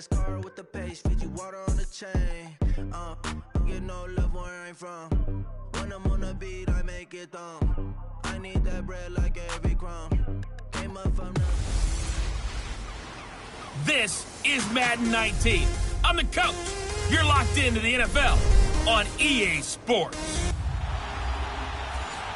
NASCAR with the pace, Fiji water on the chain. Get no love where I ain't from. When I'm on the beat, I make it thumb. I need that bread like every crumb. Came up from the... This is Madden 19. I'm the coach. You're locked into the NFL on EA Sports.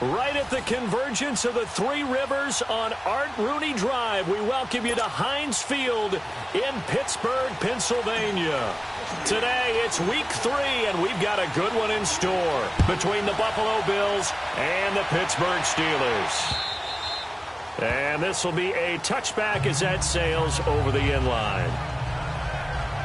Right at the convergence of the Three Rivers on Art Rooney Drive, we welcome you to Heinz Field in Pittsburgh, Pennsylvania. Today, it's week 3, and we've got a good one in store between the Buffalo Bills and the Pittsburgh Steelers. And this will be a touchback as that sails over the inline.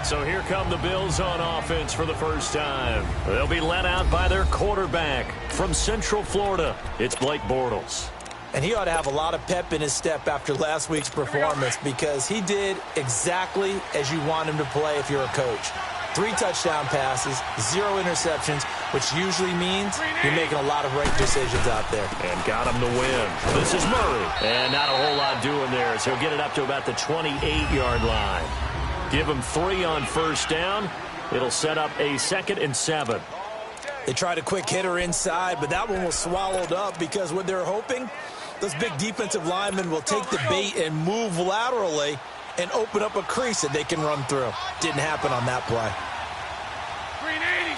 So here come the Bills on offense for the first time. They'll be led out by their quarterback from Central Florida. It's Blake Bortles. And he ought to have a lot of pep in his step after last week's performance because he did exactly as you want him to play if you're a coach. 3 touchdown passes, 0 interceptions, which usually means you're making a lot of right decisions out there. And got him to win. This is Murray. And not a whole lot doing there as he'll get it up to about the 28-yard line. Give him 3 on first down. It'll set up a 2nd and 7. They tried a quick hitter inside, but that one was swallowed up because what they're hoping, those big defensive linemen will take the bait and move laterally and open up a crease that they can run through. Didn't happen on that play. Green 80.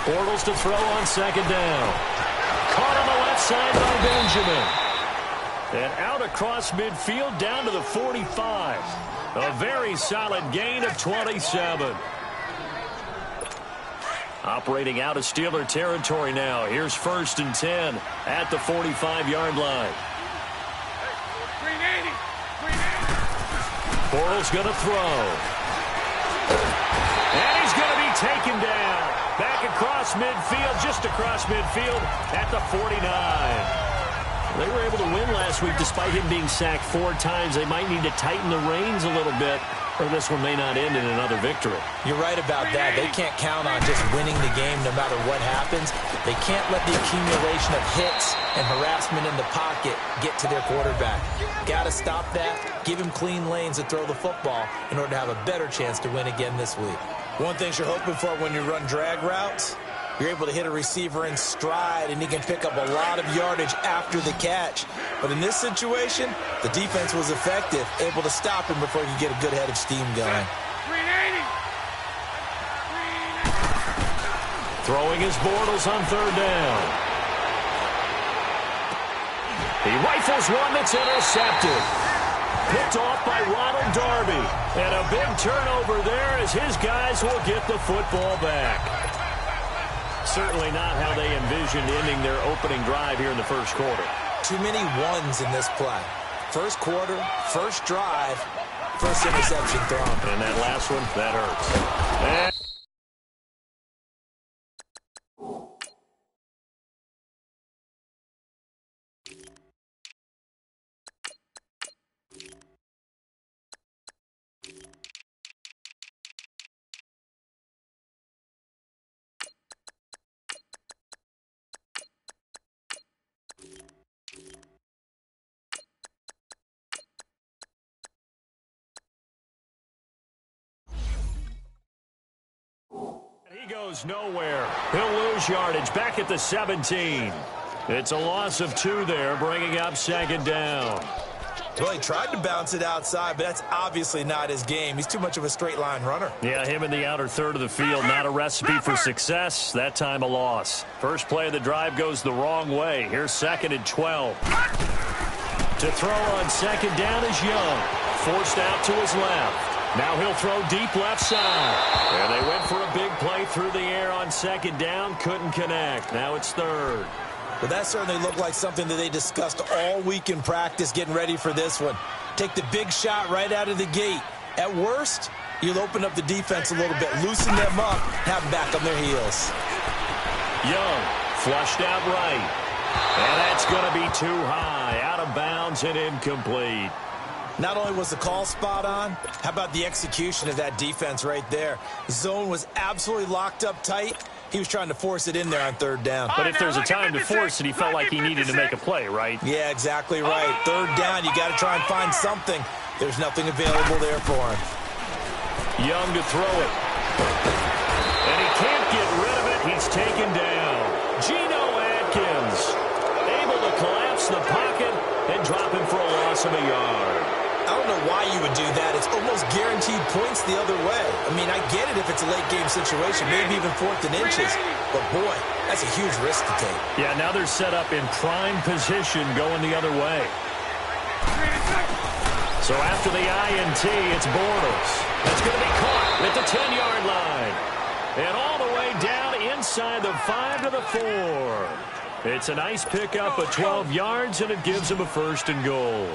Bortles to throw on 2nd down. Caught on the left side by Benjamin. And out across midfield down to the 45. A very solid gain of 27. Operating out of Steeler territory now. Here's 1st and 10 at the 45-yard line. Bortles going to throw. And he's going to be taken down. Back across midfield, just across midfield at the 49. They were able to win last week despite him being sacked 4 times. They might need to tighten the reins a little bit, or this one may not end in another victory. You're right about that. They can't count on just winning the game no matter what happens. They can't let the accumulation of hits and harassment in the pocket get to their quarterback. Got to stop that, give him clean lanes to throw the football in order to have a better chance to win again this week. One thing you're hoping for when you run drag routes, you're able to hit a receiver in stride, and he can pick up a lot of yardage after the catch. But in this situation, the defense was effective, able to stop him before he could get a good head of steam going. Throwing his Bortles on 3rd down. He rifles one that's intercepted. Picked off by Ronald Darby. And a big turnover there as his guys will get the football back. Certainly not how they envisioned ending their opening drive here in the first quarter. Too many ones in this play. First quarter, first drive, first interception thrown. And that last one, that hurts. He goes nowhere. He'll lose yardage back at the 17. It's a loss of 2 there, bringing up 2nd down. Well, he tried to bounce it outside, but that's obviously not his game. He's too much of a straight-line runner. Yeah, him in the outer third of the field, not a recipe for success. That time a loss. First play of the drive goes the wrong way. Here's 2nd and 12. To throw on 2nd down is Young. Forced out to his left. Now he'll throw deep left side. And they went for a big play through the air on 2nd down. Couldn't connect. Now it's 3rd. Well, that certainly looked like something that they discussed all week in practice getting ready for this one. Take the big shot right out of the gate. At worst, you'll open up the defense a little bit, loosen them up, have them back on their heels. Young flushed out right. And that's going to be too high. Out of bounds and incomplete. Not only was the call spot on, how about the execution of that defense right there? Zone was absolutely locked up tight. He was trying to force it in there on 3rd down. But if there's a time to force it, he felt like he needed to make a play, right? Yeah, exactly right. 3rd down, you got to try and find something. There's nothing available there for him. Young to throw it. And he can't get rid of it. He's taken down. Geno Atkins able to collapse the pocket and drop him for a loss of a yard. I don't know why you would do that. It's almost guaranteed points the other way. I mean, I get it if it's a late-game situation, maybe even 4th and inches. But, boy, that's a huge risk to take. Yeah, now they're set up in prime position going the other way. So after the INT, it's Bortles. That's going to be caught at the 10-yard line. And all the way down inside the 5 to the 4. It's a nice pickup of 12 yards, and it gives him a 1st and goal.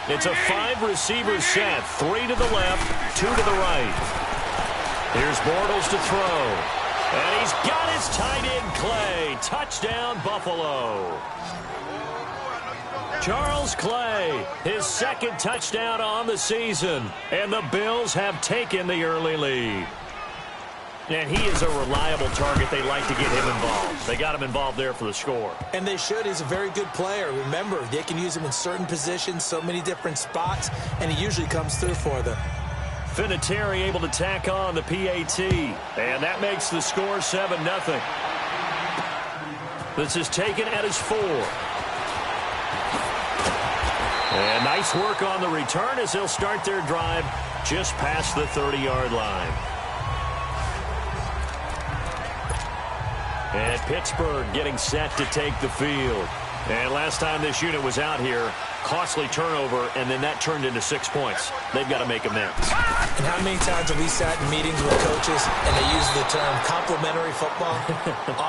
It's a 5-receiver set, 3 to the left, 2 to the right. Here's Bortles to throw. And he's got his tight end, Clay. Touchdown, Buffalo. Charles Clay, his 2nd touchdown on the season. And the Bills have taken the early lead. And he is a reliable target. They like to get him involved. They got him involved there for the score. And they should. He's a very good player. Remember, they can use him in certain positions, so many different spots, and he usually comes through for them. Vinatieri able to tack on the PAT. And that makes the score 7-0. This is taken at his 4. And nice work on the return as they'll start their drive just past the 30-yard line. And Pittsburgh getting set to take the field. And last time this unit was out here, costly turnover, and then that turned into 6 points. They've got to make amends. And how many times have we sat in meetings with coaches and they use the term complementary football?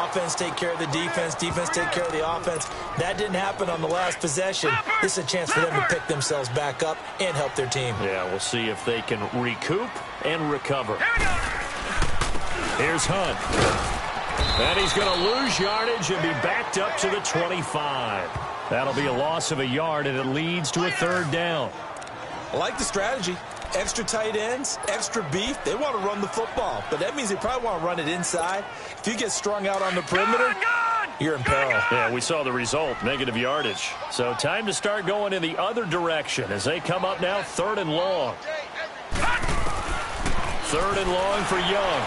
Offense take care of the defense, defense take care of the offense. That didn't happen on the last possession. This is a chance for them to pick themselves back up and help their team. Yeah, we'll see if they can recoup and recover. Here's Hunt. And he's going to lose yardage and be backed up to the 25. That'll be a loss of a yard, and it leads to a 3rd down. I like the strategy. Extra tight ends, extra beef. They want to run the football, but that means they probably want to run it inside. If you get strung out on the perimeter, you're in peril. Yeah, we saw the result, negative yardage. So time to start going in the other direction as they come up now 3rd and long. 3rd and long for Young.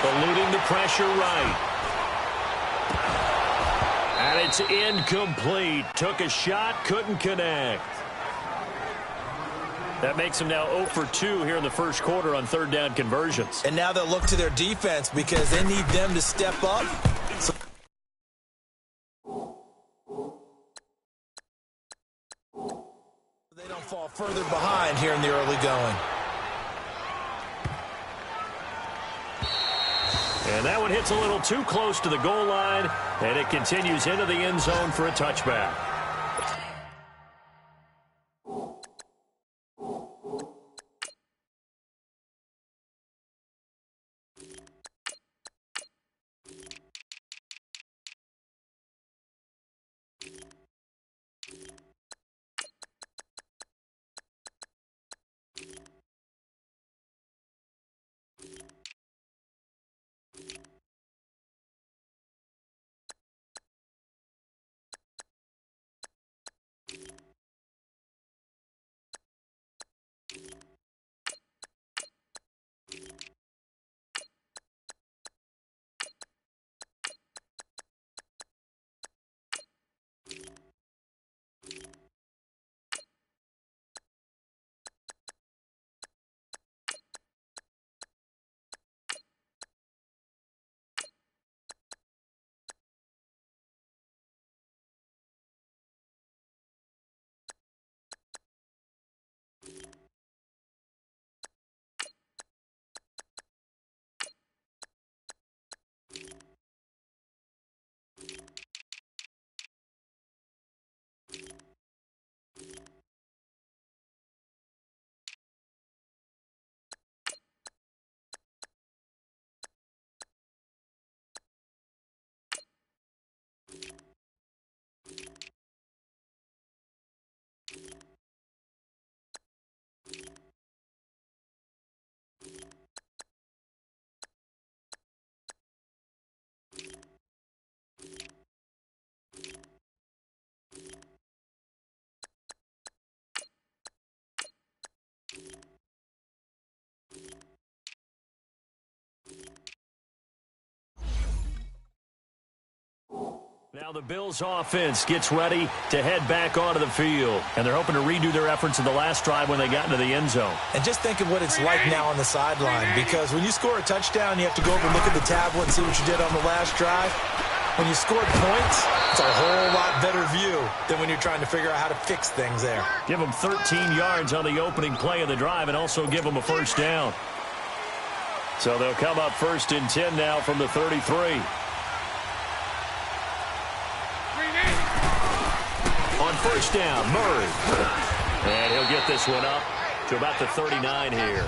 Eluding the pressure right. And it's incomplete. Took a shot, couldn't connect. That makes him now 0 for 2 here in the first quarter on 3rd down conversions. And now they'll look to their defense because they need them to step up. So they don't fall further behind here in the early going. And that one hits a little too close to the goal line, and it continues into the end zone for a touchback. Now the Bills offense gets ready to head back onto the field. And they're hoping to redo their efforts in the last drive when they got into the end zone. And just think of what it's like now on the sideline, because when you score a touchdown, you have to go over and look at the tablet and see what you did on the last drive. When you scored points, it's a whole lot better view than when you're trying to figure out how to fix things there. Give them 13 yards on the opening play of the drive and also give them a first down. So they'll come up 1st and 10 now from the 33. On first down, Murray. And he'll get this one up to about the 39 here.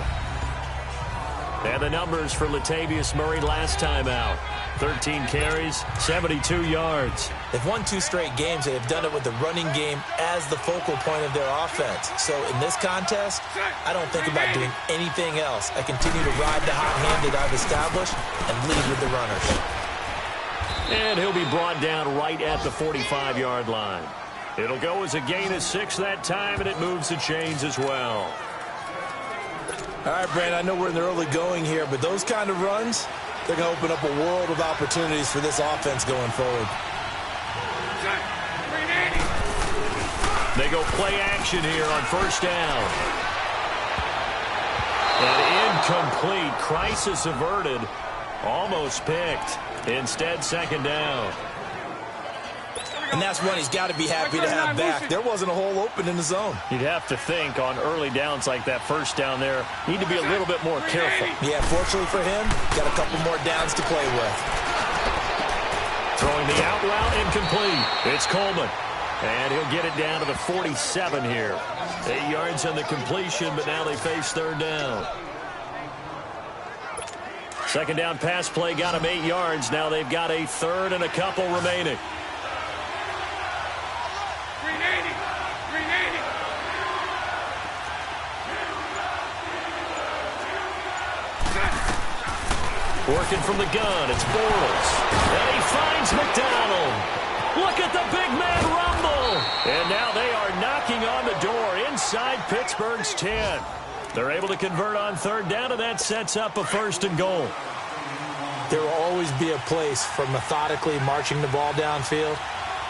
And the numbers for Latavius Murray last time out. 13 carries, 72 yards. They've won 2 straight games. They've done it with the running game as the focal point of their offense. So in this contest, I don't think about doing anything else. I continue to ride the hot hand that I've established and lead with the runners. And he'll be brought down right at the 45-yard line. It'll go as a gain of 6 that time, and it moves the chains as well. All right, Brandon, I know we're in the early going here, but those kind of runs, they're going to open up a world of opportunities for this offense going forward. They go play action here on first down. And incomplete. Crisis averted. Almost picked. Instead, second down. And that's one he's got to be happy to have back. There wasn't a hole open in the zone. You'd have to think on early downs like that first down there, need to be a little bit more careful. Yeah, fortunately for him, got a couple more downs to play with. Throwing the out route, incomplete. It's Coleman. And he'll get it down to the 47 here. 8 yards on the completion, but now they face third down. Second down pass play got him 8 yards. Now they've got a third and a couple remaining. Working from the gun, it's Bortles. And he finds McDonald. Look at the big man rumble. And now they are knocking on the door inside Pittsburgh's 10. They're able to convert on third down, and that sets up a 1st and goal. There will always be a place for methodically marching the ball downfield.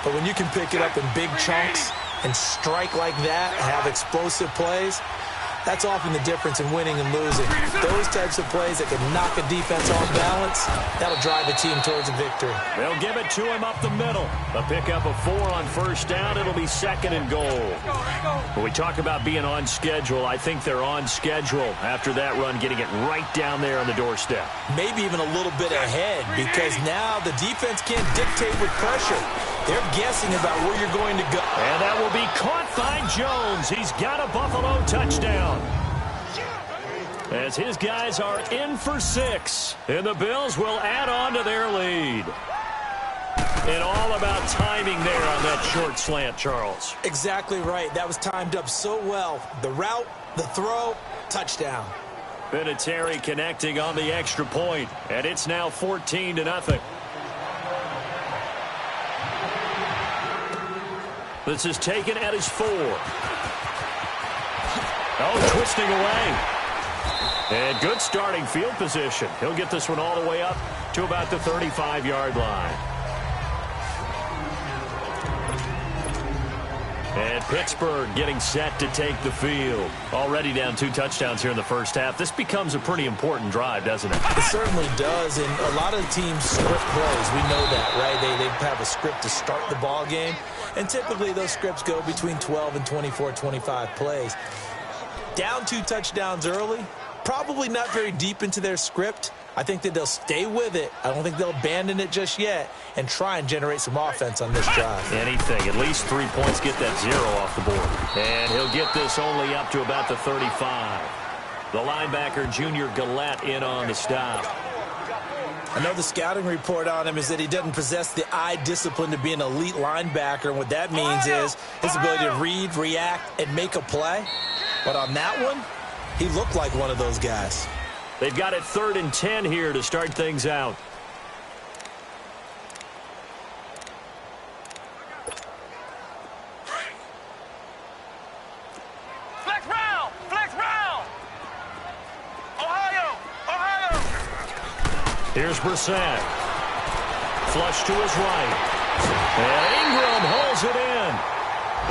But when you can pick it up in big chunks and strike like that, have explosive plays, that's often the difference in winning and losing. Those types of plays that can knock a defense off balance, that'll drive a team towards a victory. They'll give it to him up the middle. A pickup of 4 on first down. It'll be 2nd and goal. When we talk about being on schedule, I think they're on schedule after that run, getting it right down there on the doorstep. Maybe even a little bit ahead, because now the defense can't dictate with pressure. They're guessing about where you're going to go. And that will be caught by Jones. He's got a Buffalo touchdown. As his guys are in for 6. And the Bills will add on to their lead. And all about timing there on that short slant, Charles. Exactly right. That was timed up so well. The route, the throw, touchdown. Vinatieri connecting on the extra point. And it's now 14-0. This is taken at his 4. Oh, twisting away. And good starting field position. He'll get this one all the way up to about the 35-yard line. And Pittsburgh getting set to take the field. Already down 2 touchdowns here in the first half. This becomes a pretty important drive, doesn't it? It certainly does, and a lot of teams script plays. We know that, right? They have a script to start the ball game, and typically those scripts go between 12 and 24, 25 plays. Down 2 touchdowns early, probably not very deep into their script. I think that they'll stay with it. I don't think they'll abandon it just yet and try and generate some offense on this drive. Anything. At least 3 points, get that 0 off the board. And he'll get this only up to about the 35. The linebacker, Junior Gillette, in on the stop. I know the scouting report on him is that he doesn't possess the eye discipline to be an elite linebacker. And what that means is his ability to read, react, and make a play. But on that one, he looked like one of those guys. They've got it 3rd and 10 here to start things out. Flex round! Flex round! Ohio! Ohio! Here's Brissett. Flush to his right. And Ingram holds it in.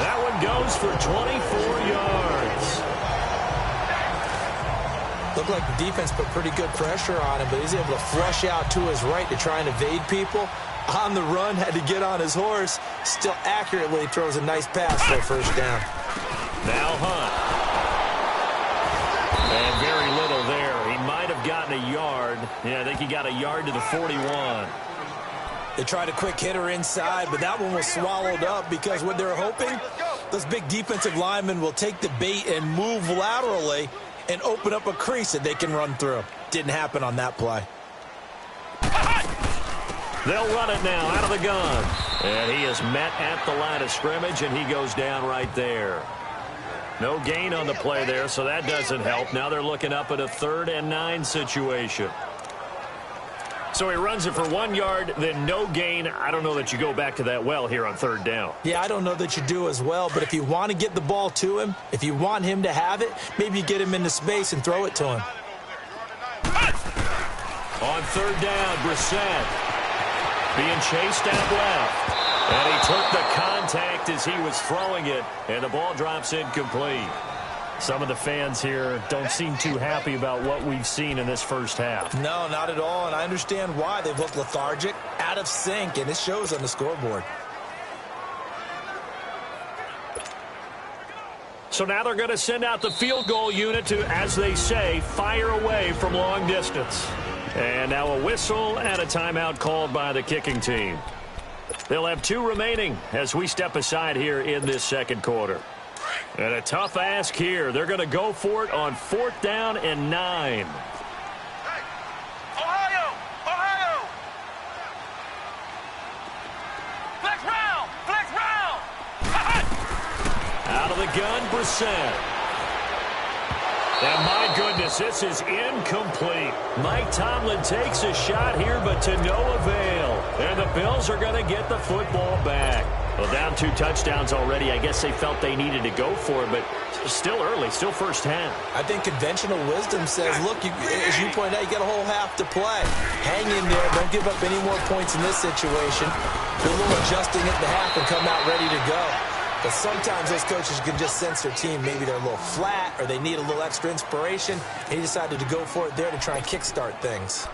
That one goes for 24 yards. Looked like the defense put pretty good pressure on him, but he's able to flush out to his right to try and evade people. On the run, had to get on his horse. Still accurately throws a nice pass for a first down. Now Hunt. And very little there. He might have gotten a yard. Yeah, I think he got a yard to the 41. They tried a quick hitter inside, but that one was swallowed up because what they're hoping, those big defensive linemen will take the bait and move laterally and open up a crease that they can run through. Didn't happen on that play. They'll run it now out of the gun. And he is met at the line of scrimmage, and he goes down right there. No gain on the play there, so that doesn't help. Now they're looking up at a 3rd and 9 situation. So he runs it for 1 yard, then no gain. I don't know that you go back to that well here on 3rd down. Yeah, I don't know that you do as well, but if you want to get the ball to him, if you want him to have it, maybe you get him into space and throw it to him. On 3rd down, Brissett being chased out left. And he took the contact as he was throwing it, and the ball drops incomplete. Some of the fans here don't seem too happy about what we've seen in this first half. No, not at all, and I understand why. They've looked lethargic, out of sync, and it shows on the scoreboard. So now they're going to send out the field goal unit to, as they say, fire away from long distance. And now a whistle and a timeout called by the kicking team. They'll have 2 remaining as we step aside here in this second quarter. And a tough ask here. They're going to go for it on 4th down and 9. Ohio! Ohio! Flex round! Flex round! Out of the gun, Brissett. And my goodness, this is incomplete. Mike Tomlin takes a shot here, but to no avail. And the Bills are going to get the football back. Well, down 2 touchdowns already. I guess they felt they needed to go for it, but still early, still first half. I think conventional wisdom says, look, as you pointed out, you got a whole half to play. Hang in there. Don't give up any more points in this situation. Do a little adjusting at the half and come out ready to go. But sometimes those coaches can just sense their team. Maybe they're a little flat or they need a little extra inspiration. He decided to go for it there to try and kickstart things.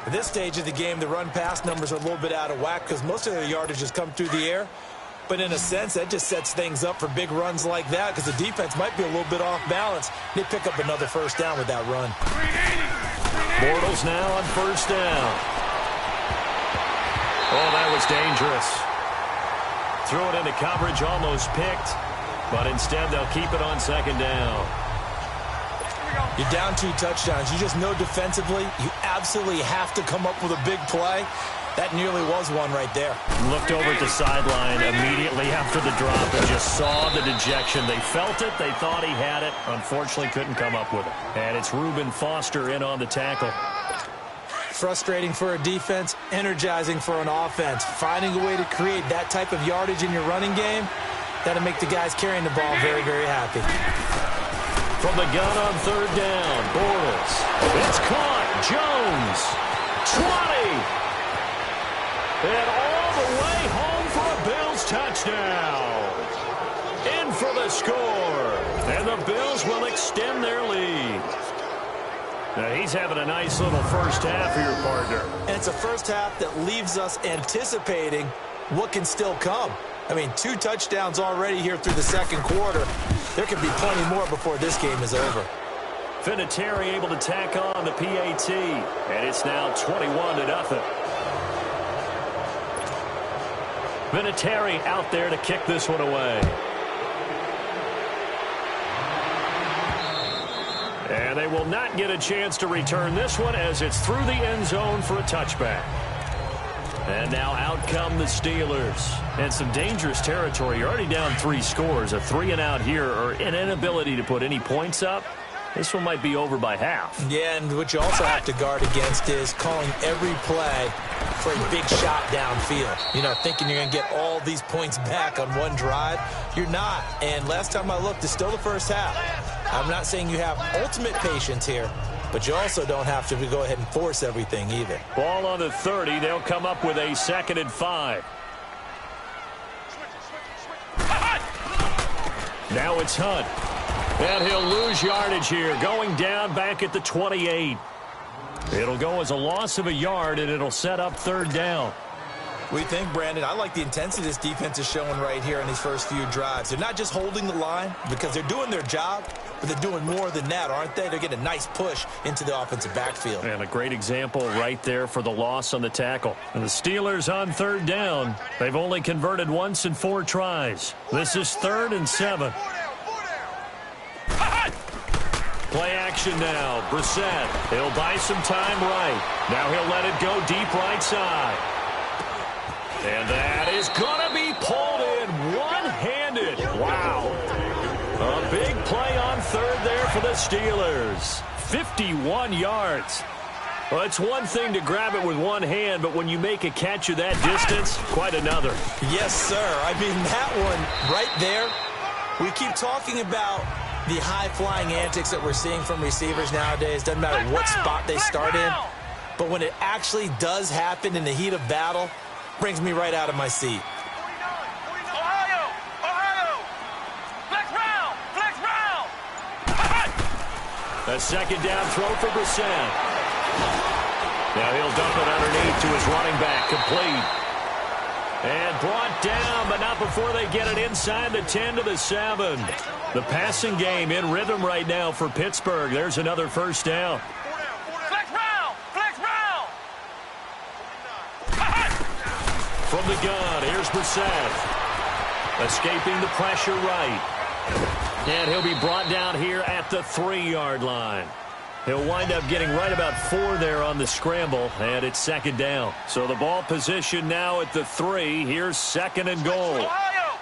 At this stage of the game, the run-pass numbers are a little bit out of whack because most of their yardage has come through the air. But in a sense, that just sets things up for big runs like that because the defense might be a little bit off balance. They pick up another first down with that run. Bortles now on 1st down. Oh, that was dangerous. Threw it into coverage, almost picked. But instead, they'll keep it on 2nd down. You're down 2 touchdowns. You just know defensively you absolutely have to come up with a big play. That nearly was one right there. Looked over at the sideline immediately after the drop and just saw the dejection. They felt it. They thought he had it. Unfortunately, couldn't come up with it. And it's Reuben Foster in on the tackle. Frustrating for a defense, energizing for an offense. Finding a way to create that type of yardage in your running game, that'll make the guys carrying the ball very, very happy. From the gun on 3rd down, Bortles. It's caught. Jones. 20. And all the way home for a Bills touchdown. In for the score. And the Bills will extend their lead. Now he's having a nice little first half for your partner. And it's a first half that leaves us anticipating what can still come. I mean, 2 touchdowns already here through the second quarter. There could be plenty more before this game is over. Vinatieri able to tack on the PAT. And it's now 21-0. Vinatieri out there to kick this one away. And they will not get a chance to return this one as it's through the end zone for a touchback. And now out come the Steelers. And some dangerous territory. You're already down 3 scores. A 3-and-out here or an inability to put any points up. This one might be over by half. Yeah, and what you also have to guard against is calling every play for a big shot downfield. You know, thinking you're going to get all these points back on one drive. You're not. And last time I looked, it's still the first half. I'm not saying you have ultimate patience here, but you also don't have to go ahead and force everything either. Ball on the 30. They'll come up with a 2nd and 5. Now it's Hunt. And he'll lose yardage here, going down back at the 28. It'll go as a loss of a yard, and it'll set up third down. We think, Brandon, I like the intensity this defense is showing right here in these first few drives. They're not just holding the line because they're doing their job, but they're doing more than that, aren't they? They're getting a nice push into the offensive backfield. And a great example right there for the loss on the tackle. And the Steelers on third down. They've only converted once in 4 tries. This is 3rd and 7. Play action now. Brissett. He'll buy some time right. Now he'll let it go deep right side. And that is going to be pulled in one-handed. Wow. A big play on third there for the Steelers. 51 yards. Well, it's one thing to grab it with one hand, but when you make a catch of that distance, quite another. Yes, sir. I mean, that one right there, we keep talking about the high-flying antics that we're seeing from receivers nowadays. Doesn't matter what spot they start in. But when it actually does happen in the heat of battle, brings me right out of my seat. Ohio! Flex round! A second down throw for Brissett. Now he'll dump it underneath to his running back, complete. And brought down, but not before they get it inside the 10 to the 7. The passing game in rhythm right now for Pittsburgh. There's another first down. Flex round! From the gun, here's Brissett. Escaping the pressure right. And he'll be brought down here at the 3-yard line. He'll wind up getting right about 4 there on the scramble, and it's second down. So the ball position now at the 3. Here's 2nd and goal. Ohio!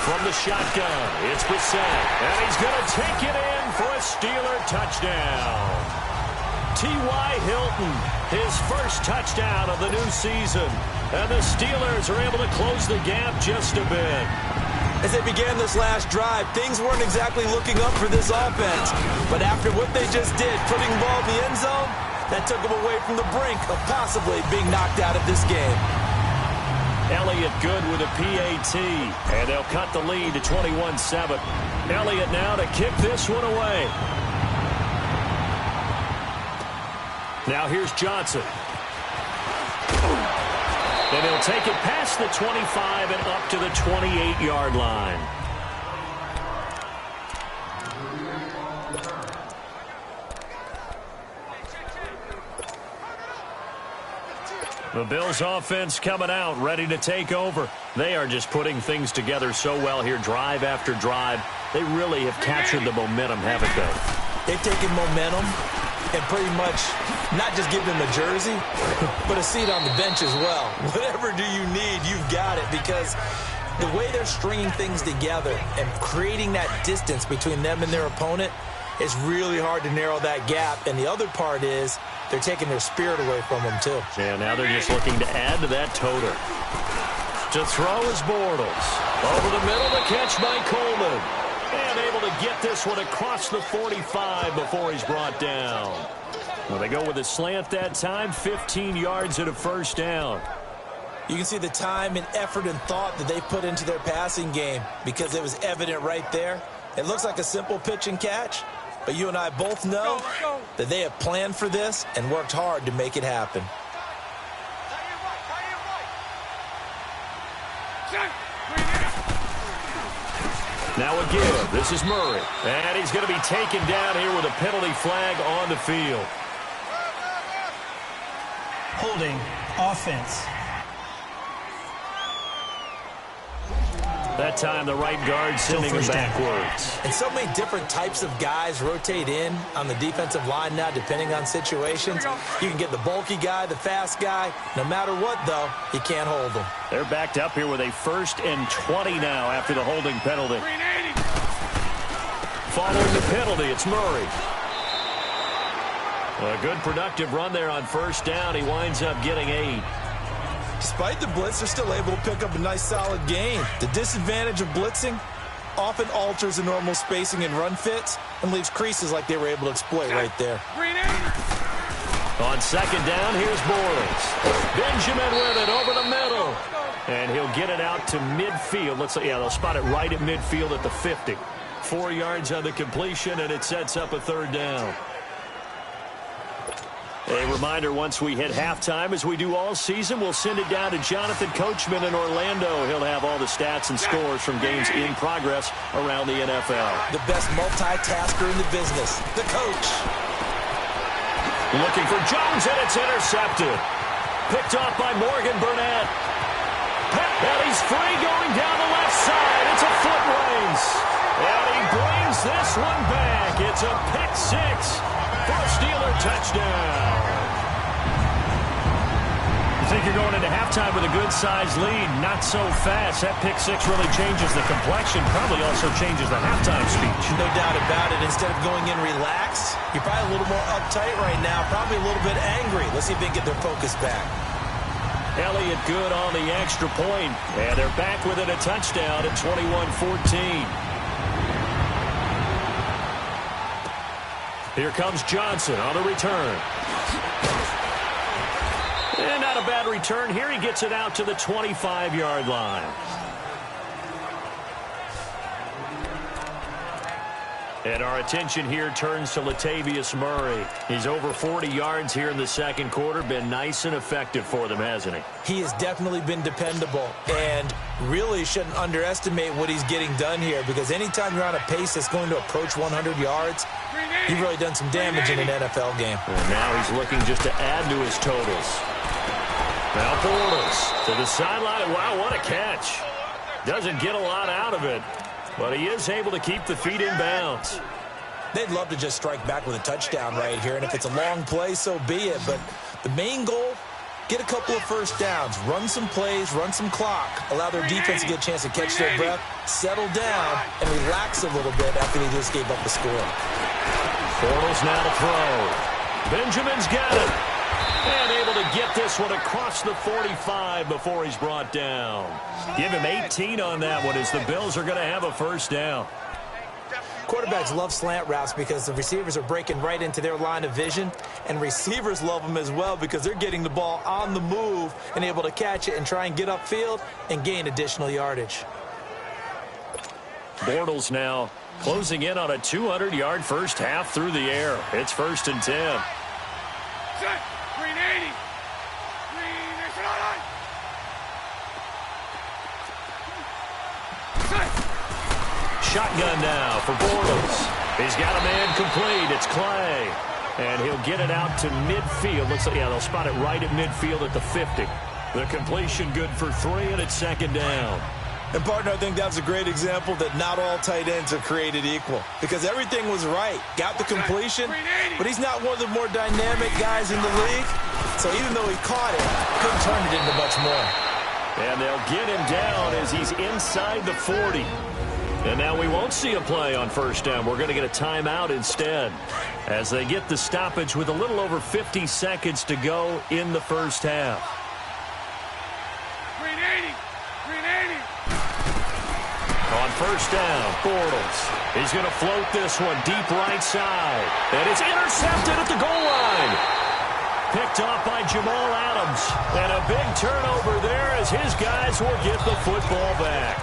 From the shotgun, it's Brissett. And he's going to take it in for a Steeler touchdown. T.Y. Hilton, his first touchdown of the new season. And the Steelers are able to close the gap just a bit. As they began this last drive, things weren't exactly looking up for this offense. But after what they just did, putting the ball in the end zone, that took them away from the brink of possibly being knocked out of this game. Elliott good with a PAT. And they'll cut the lead to 21-7. Elliott now to kick this one away. Now here's Johnson. And he'll take it past the 25 and up to the 28-yard line. The Bills offense coming out, ready to take over. They are just putting things together so well here, drive after drive. They really have captured the momentum, haven't they? They've taken momentum and pretty much not just give them a jersey, but a seat on the bench as well. Whatever do you need, you've got it, because the way they're stringing things together and creating that distance between them and their opponent, it's really hard to narrow that gap. And the other part is they're taking their spirit away from them, too. Yeah, now they're just looking to add to that total. To throw is Bortles. Over the middle, the catch by Coleman. And able to get this one across the 45 before he's brought down. Well, they go with a slant that time, 15 yards and a first down. You can see the time and effort and thought that they put into their passing game because it was evident right there. It looks like a simple pitch and catch, but you and I both know that they have planned for this and worked hard to make it happen. Now a give. This is Murray. And he's going to be taken down here with a penalty flag on the field. Holding offense. That time the right guard sending him backwards. And so many different types of guys rotate in on the defensive line now, depending on situations. You can get the bulky guy, the fast guy. No matter what, though, you can't hold them. They're backed up here with a 1st and 20 now after the holding penalty. Following the penalty, it's Murray. A good productive run there on first down. He winds up getting 8. Despite the blitz, they're still able to pick up a nice solid gain. The disadvantage of blitzing often alters the normal spacing and run fits and leaves creases like they were able to exploit right there. On second down, here's Bortles. Benjamin with it over the middle. And he'll get it out to midfield. They'll spot it right at midfield at the 50. 4 yards on the completion, and it sets up a third down. A reminder, once we hit halftime, as we do all season, we'll send it down to Jonathan Coachman in Orlando. He'll have all the stats and scores from games in progress around the NFL. The best multitasker in the business, the coach. Looking for Jones, and it's intercepted. Picked off by Morgan Burnett. And he's free going down the left side. It's a foot race. And he brings this one back. It's a pick six. For a Steeler touchdown. You think you're going into halftime with a good-sized lead. Not so fast. That pick six really changes the complexion. Probably also changes the halftime speech. No doubt about it. Instead of going in relaxed, you're probably a little more uptight right now. Probably a little bit angry. Let's see if they can get their focus back. Elliott good on the extra point. And they're back within a touchdown at 21-14. Here comes Johnson on the return. And not a bad return here. He gets it out to the 25-yard line. And our attention here turns to Latavius Murray. He's over 40 yards here in the second quarter. Been nice and effective for them, hasn't he? He has definitely been dependable. And really shouldn't underestimate what he's getting done here, because anytime you're on a pace that's going to approach 100 yards, you've really done some damage in an NFL game. And now he's looking just to add to his totals. Now Bortles to the sideline. Wow, what a catch. Doesn't get a lot out of it, but he is able to keep the feet in bounds. They'd love to just strike back with a touchdown right here, and if it's a long play, so be it. But the main goal, get a couple of first downs, run some plays, run some clock, allow their defense to get a chance to catch their breath, settle down, and relax a little bit after they just gave up the score. Bortles now to throw. Benjamin's got it. And able to get this one across the 45 before he's brought down. Give him 18 on that one, as the Bills are going to have a first down. Quarterbacks love slant routes because the receivers are breaking right into their line of vision, and receivers love them as well because they're getting the ball on the move and able to catch it and try and get upfield and gain additional yardage. Bortles now closing in on a 200-yard first half through the air. It's 1st and 10. Green 80. Green, Shotgun now for Bortles. He's got a man complete. It's Clay. And he'll get it out to midfield. Looks like, they'll spot it right at midfield at the 50. The completion good for 3, and it's 2nd down. And, partner, I think that was a great example that not all tight ends are created equal, because everything was right. Got the completion, but he's not one of the more dynamic guys in the league. So even though he caught it, couldn't turn it into much more. And they'll get him down as he's inside the 40. And now we won't see a play on first down. We're going to get a timeout instead, as they get the stoppage with a little over 50 seconds to go in the first half. Green 80. Green 80. On first down, Bortles. He's going to float this one deep right side. And it's intercepted at the goal line. Picked off by Jamal Adams. And a big turnover there as his guys will get the football back.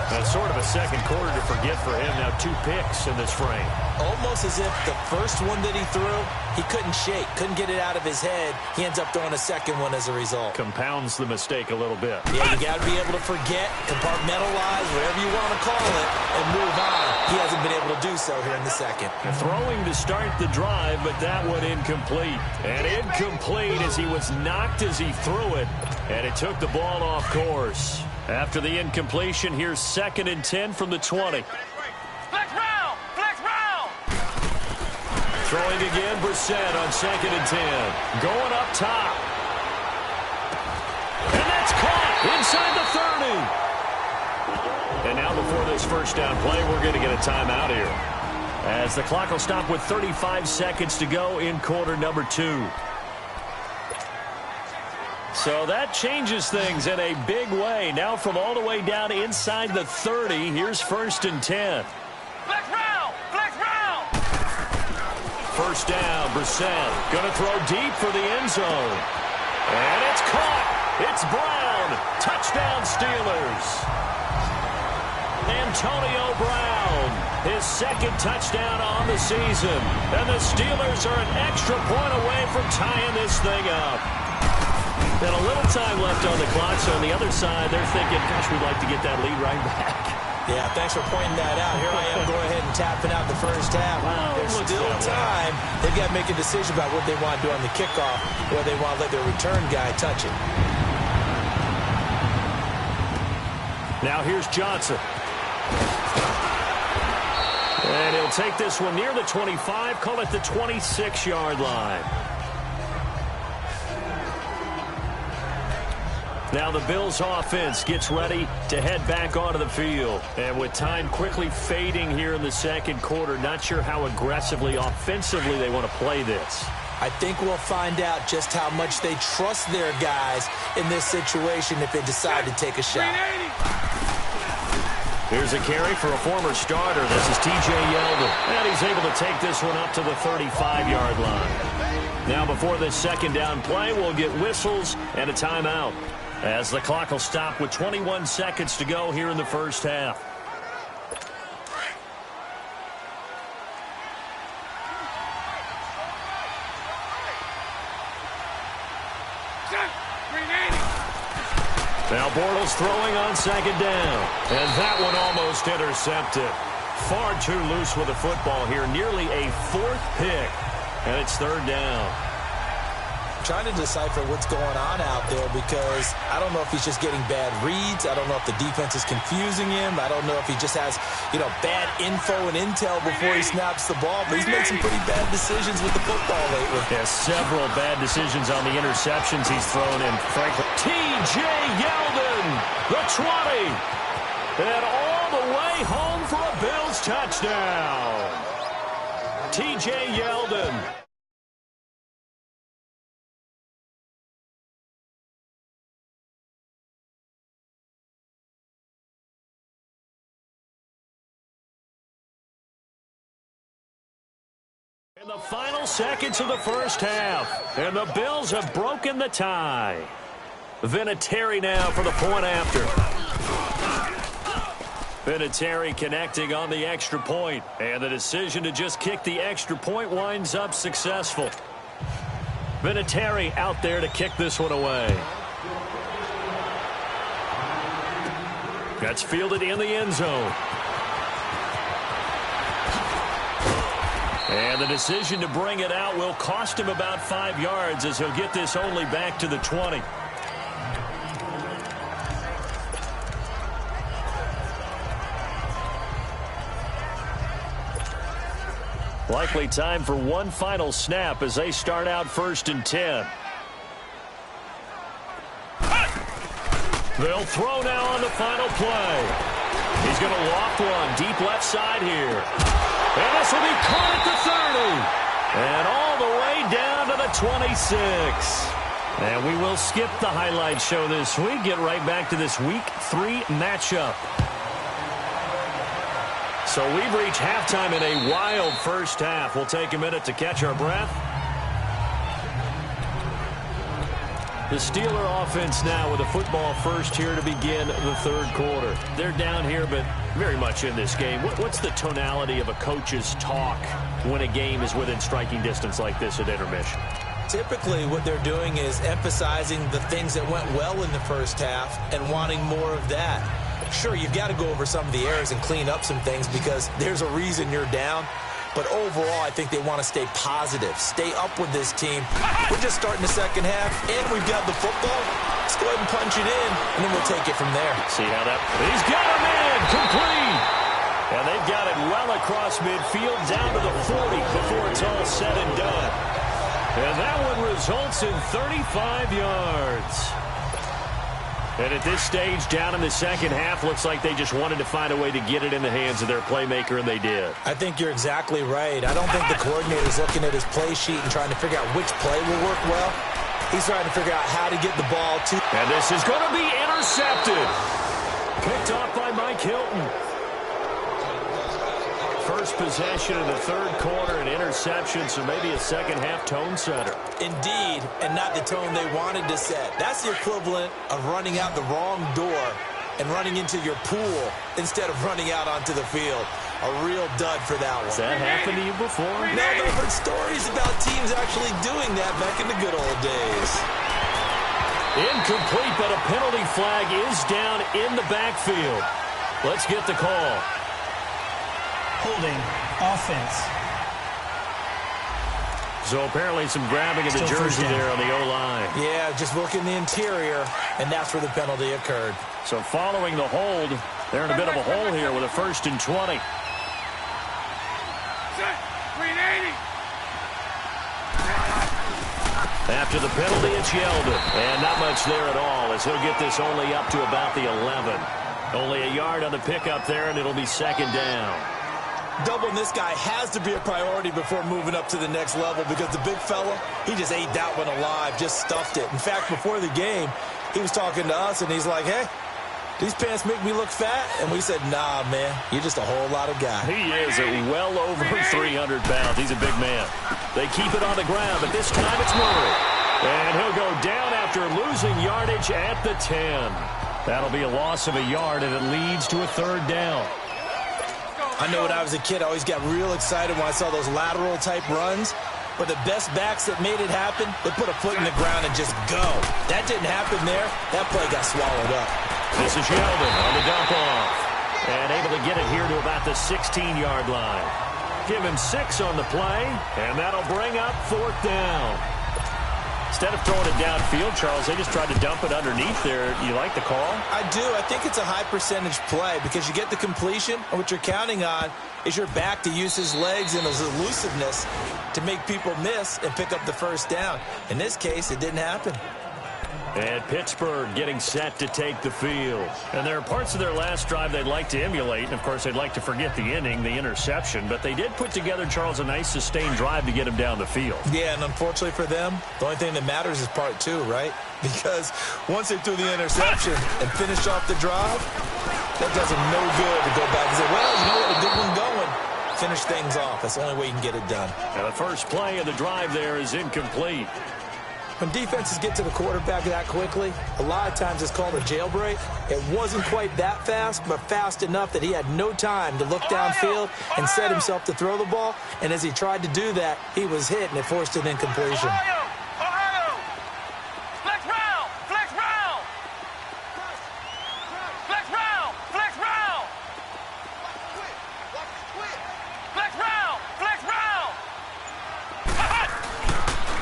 That's sort of a second quarter to forget for him. Now 2 picks in this frame. Almost as if the first one that he threw, he couldn't shake, couldn't get it out of his head. He ends up throwing a second one as a result. Compounds the mistake a little bit. Yeah, you got to be able to forget, compartmentalize, whatever you want to call it, and move on. He hasn't been able to do so here in the second. Throwing to start the drive, but that one incomplete. And incomplete as he was knocked as he threw it, and it took the ball off course. After the incompletion, here's 2nd and 10 from the 20. Flex round. Flex round. Throwing again, Brissett on 2nd and 10. Going up top. And that's caught inside the 30. And now before this first down play, we're going to get a timeout here, as the clock will stop with 35 seconds to go in quarter number 2. So that changes things in a big way. Now from all the way down inside the 30, here's 1st and 10. Flex round. Flex round. First down, Brissett. Going to throw deep for the end zone. And it's caught. It's Brown. down. Touchdown, Steelers. Antonio Brown, his second touchdown on the season. And the Steelers are an extra point away from tying this thing up. And a little time left on the clock, so on the other side, they're thinking, gosh, we'd like to get that lead right back. Yeah, thanks for pointing that out. Here I am going ahead and tapping out the first half. Well, there's still time. They've got to make a decision about what they want to do on the kickoff, or they want to let their return guy touch it. Now here's Johnson. And he'll take this one near the 25, call it the 26-yard line. Now the Bills offense gets ready to head back onto the field. And with time quickly fading here in the second quarter, not sure how aggressively, offensively they want to play this. I think we'll find out just how much they trust their guys in this situation if they decide to take a shot. Here's a carry for a former starter. This is T.J. Yeldon. And he's able to take this one up to the 35-yard line. Now before this second down play, we'll get whistles and a timeout, as the clock will stop with 21 seconds to go here in the first half. Now Bortles throwing on second down. And that one almost intercepted. Far too loose with the football here. Nearly a fourth pick. And it's third down. Trying to decipher what's going on out there, because I don't know if he's just getting bad reads. I don't know if the defense is confusing him. I don't know if he just has, bad info and intel before he snaps the ball. But he's made some pretty bad decisions with the football lately. Yeah, several bad decisions on the interceptions he's thrown in. Frankly, T.J. Yeldon, the 20. And all the way home for a Bills touchdown. T.J. Yeldon. In the final seconds of the first half, and the Bills have broken the tie. Vinatieri now for the point after. Vinatieri connecting on the extra point, and the decision to just kick the extra point winds up successful. Vinatieri out there to kick this one away. That's fielded in the end zone. And the decision to bring it out will cost him about 5 yards, as he'll get this only back to the 20. Likely time for one final snap as they start out 1st and 10. They'll throw now on the final play. He's going to loft one deep left side here. And this will be caught at the 30. And all the way down to the 26. And we will skip the highlight show this week. Get right back to this Week 3 matchup. So we've reached halftime in a wild first half. We'll take a minute to catch our breath. The Steeler offense now with a football first here to begin the third quarter. They're down here, but very much in this game. What's the tonality of a coach's talk when a game is within striking distance like this at intermission? Typically, what they're doing is emphasizing the things that went well in the first half and wanting more of that. Sure, you've got to go over some of the errors and clean up some things because there's a reason you're down. But overall, I think they want to stay positive, stay up with this team. We're just starting the second half, and we've got the football. Let's go ahead and punch it in, and then we'll take it from there. See how that... He's got him in! Complete! And they've got it well across midfield, down to the 40 before it's all said and done. And that one results in 35 yards. And at this stage, down in the second half, looks like they just wanted to find a way to get it in the hands of their playmaker, and they did. I think you're exactly right. I don't think the coordinator's looking at his play sheet and trying to figure out which play will work well. He's trying to figure out how to get the ball to... And this is going to be intercepted. Picked off by Mike Hilton. first possession in the third quarter, an interception, so maybe a second-half tone setter. Indeed, and not the tone they wanted to set. That's the equivalent of running out the wrong door and running into your pool instead of running out onto the field. A real dud for that one. Has that happened to you before? No, but I've heard stories about teams actually doing that back in the good old days. Incomplete, but a penalty flag is down in the backfield. Let's get the call. Holding, offense. So apparently some grabbing of the jersey there on the O-line. Yeah, just look in the interior, and that's where the penalty occurred. So following the hold, they're in a bit of a hole here with a 1st and 20. Green 80. After the penalty, it's Yeldon. And not much there at all, as he'll get this only up to about the 11. Only a yard on the pickup there, and it'll be 2nd down. Doubling this guy has to be a priority before moving up to the next level because the big fella, he just ate that one alive, just stuffed it. In fact, before the game, he was talking to us, and he's like, hey, these pants make me look fat? And we said, nah, man, you're just a whole lot of guy. He is at well over 300 pounds. He's a big man. They keep it on the ground, but this time it's Murray. And he'll go down after losing yardage at the 10. That'll be a loss of a yard, and it leads to a 3rd down. I know when I was a kid, I always got real excited when I saw those lateral-type runs. But the best backs that made it happen, they put a foot in the ground and just go. That didn't happen there. That play got swallowed up. This is Yeldon on the dump-off. And able to get it here to about the 16-yard line. Give him 6 on the play, and that'll bring up 4th down. Instead of throwing it downfield, Charles, they just tried to dump it underneath there. You like the call? I do. I think it's a high-percentage play because you get the completion, and what you're counting on is your back to use his legs and his elusiveness to make people miss and pick up the 1st down. In this case, it didn't happen. And Pittsburgh getting set to take the field. And there are parts of their last drive they'd like to emulate. And, of course, they'd like to forget the inning, the interception. But they did put together, Charles, a nice sustained drive to get him down the field. Yeah, and unfortunately for them, the only thing that matters is part 2, right? Because once they threw the interception and finished off the drive, that does them no good to go back and say, well, you know what, a good one going. Finish things off. That's the only way you can get it done. And the first play of the drive there is incomplete. When defenses get to the quarterback that quickly, a lot of times it's called a jailbreak. It wasn't quite that fast, but fast enough that he had no time to look downfield and set himself to throw the ball. And as he tried to do that, he was hit, and it forced an incompletion. Ohio! Flex round! Flex round! Flex round! Flex round! Flex round! Flex round!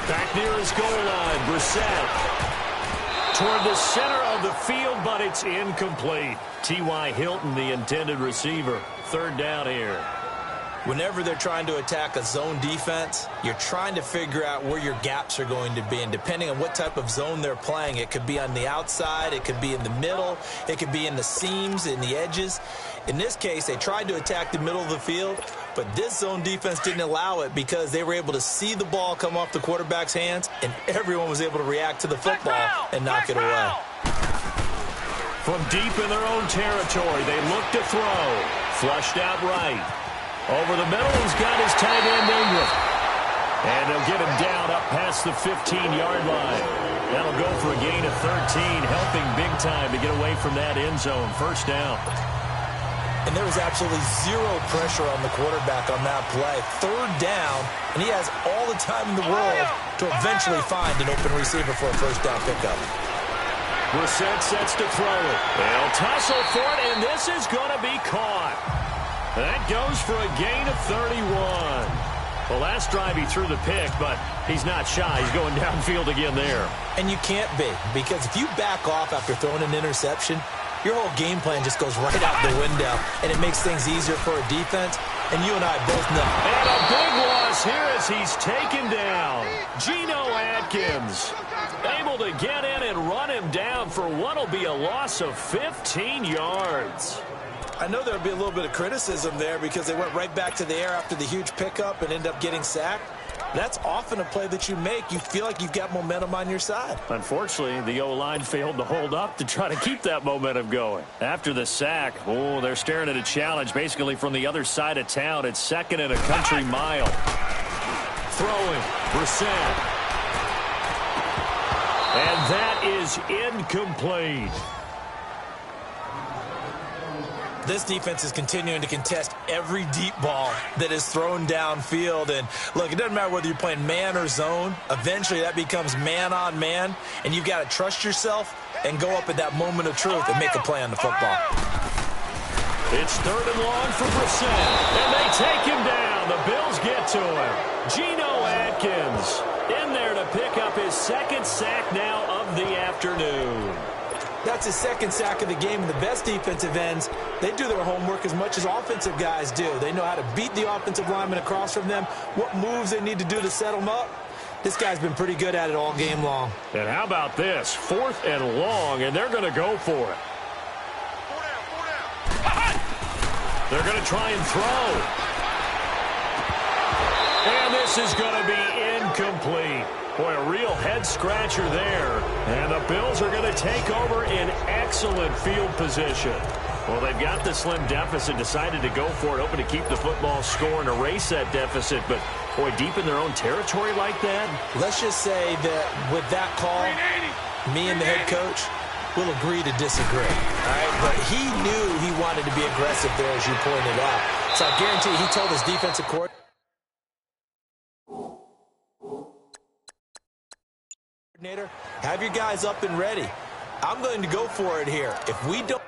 Back near his goal line, Brissett. Toward the center of the field, but it's incomplete. T.Y. Hilton, the intended receiver. 3rd down here. Whenever they're trying to attack a zone defense, you're trying to figure out where your gaps are going to be. And depending on what type of zone they're playing, it could be on the outside, it could be in the middle, it could be in the seams, in the edges. In this case, they tried to attack the middle of the field, but this zone defense didn't allow it because they were able to see the ball come off the quarterback's hands, and everyone was able to react to the football and knock it away. From deep in their own territory, they look to throw. Flushed out right. Over the middle, he's got his tight end, Ingram. And they'll get him down up past the 15-yard line. That'll go for a gain of 13, helping big time to get away from that end zone. 1st down. And there was absolutely zero pressure on the quarterback on that play. 3rd down, and he has all the time in the world to eventually find an open receiver for a 1st down pickup. Brissett sets to throw it. They'll tussle for it, and this is going to be caught. That goes for a gain of 31. The last drive he threw the pick, but he's not shy. He's going downfield again there. And you can't be, because if you back off after throwing an interception, your whole game plan just goes right out the window, and it makes things easier for a defense, and you and I both know. And a big loss here as he's taken down. Geno Atkins able to get in and run him down for what will be a loss of 15 yards. I know there'll be a little bit of criticism there because they went right back to the air after the huge pickup and ended up getting sacked. That's often a play that you make. You feel like you've got momentum on your side. Unfortunately, the O-line failed to hold up to try to keep that momentum going. After the sack, they're staring at a challenge basically from the other side of town. It's 2nd and a country mile. Throwing, Brissett. And that is incomplete. This defense is continuing to contest every deep ball that is thrown downfield. And, look, it doesn't matter whether you're playing man or zone. Eventually, that becomes man-on-man, and you've got to trust yourself and go up at that moment of truth and make a play on the football. It's 3rd and long for Brissett, and they take him down. The Bills get to him. Geno Atkins in there to pick up his 2nd sack now of the afternoon. That's his 2nd sack of the game. And the best defensive ends, they do their homework as much as offensive guys do. They know how to beat the offensive lineman across from them, what moves they need to do to set them up. This guy's been pretty good at it all game long. And how about this? 4th and long, and they're going to go for it. They're going to try and throw. And this is going to be incomplete. Boy, a real head-scratcher there. And the Bills are going to take over in excellent field position. Well, they've got the slim deficit, decided to go for it, hoping to keep the football score and erase that deficit. But, boy, deep in their own territory like that. Let's just say that with that call, me and the head coach will agree to disagree. All right? But he knew he wanted to be aggressive there, as you pointed out. So I guarantee he told his defensive coordinator, have your guys up and ready. I'm going to go for it here. If we don't...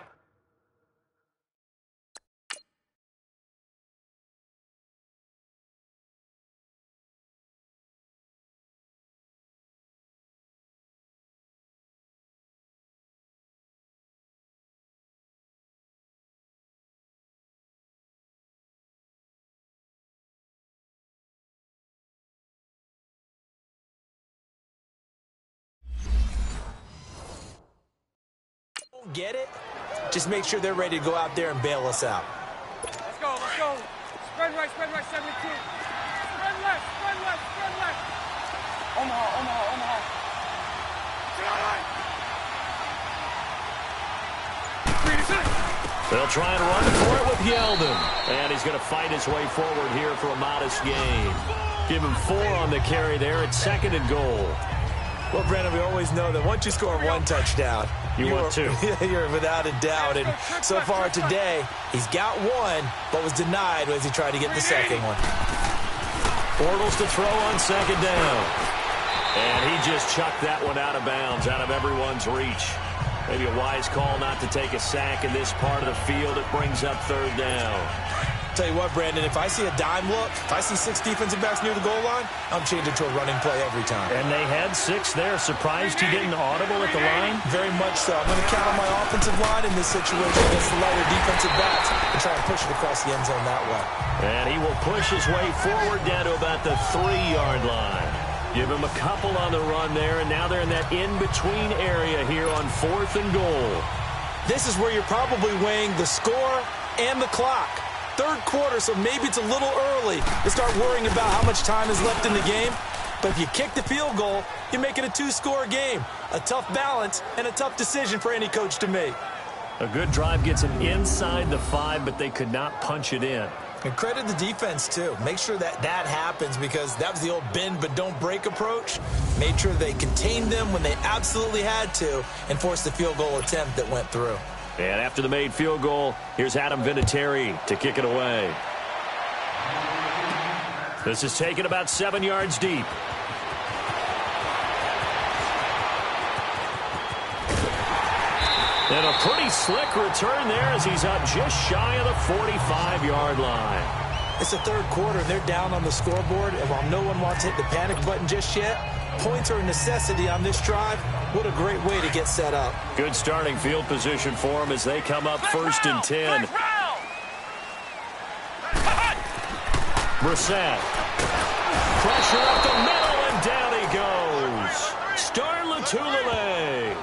get it, just make sure they're ready to go out there and bail us out. Let's go, let's go. Spread right, 72. Spread left, spread left, spread left. Omaha. They'll try and run for it with Yeldon. And he's going to fight his way forward here for a modest gain. Give him 4 on the carry there at 2nd and goal. Well, Brandon, we always know that once you score 1 touchdown, you want 2. You're without a doubt. And so far today, he's got 1, but was denied as he tried to get the 2nd one. Bortles to throw on 2nd down. And he just chucked that one out of bounds, out of everyone's reach. Maybe a wise call not to take a sack in this part of the field. It brings up 3rd down. Tell you what, Brandon, if I see a dime look, if I see 6 defensive backs near the goal line, I'm changing to a running play every time. And they had 6 there. Surprised he didn't audible at the line? Very much so. I'm going to count on my offensive line in this situation against the lighter defensive backs and try and push it across the end zone that way. And he will push his way forward down to about the 3-yard line. Give him a couple on the run there, and now they're in that in-between area here on 4th and goal. This is where you're probably weighing the score and the clock. 3rd quarter, so maybe it's a little early to start worrying about how much time is left in the game. But if you kick the field goal, you make it a 2-score game. A tough balance and a tough decision for any coach to make. A good drive gets them inside the 5, but they could not punch it in. And credit the defense, too. Make sure that that happens because that was the old bend but don't break approach. Made sure they contained them when they absolutely had to and forced the field goal attempt that went through. And after the made field goal, here's Adam Vinatieri to kick it away. This is taken about 7 yards deep. And a pretty slick return there as he's up just shy of the 45-yard line. It's the 3rd quarter, and they're down on the scoreboard. And while no one wants to hit the panic button just yet, points are a necessity on this drive. What a great way to get set up. Good starting field position for them as they come up 1st and 10. Brissett. Pressure up the middle, and down he goes. Star Lotulelei.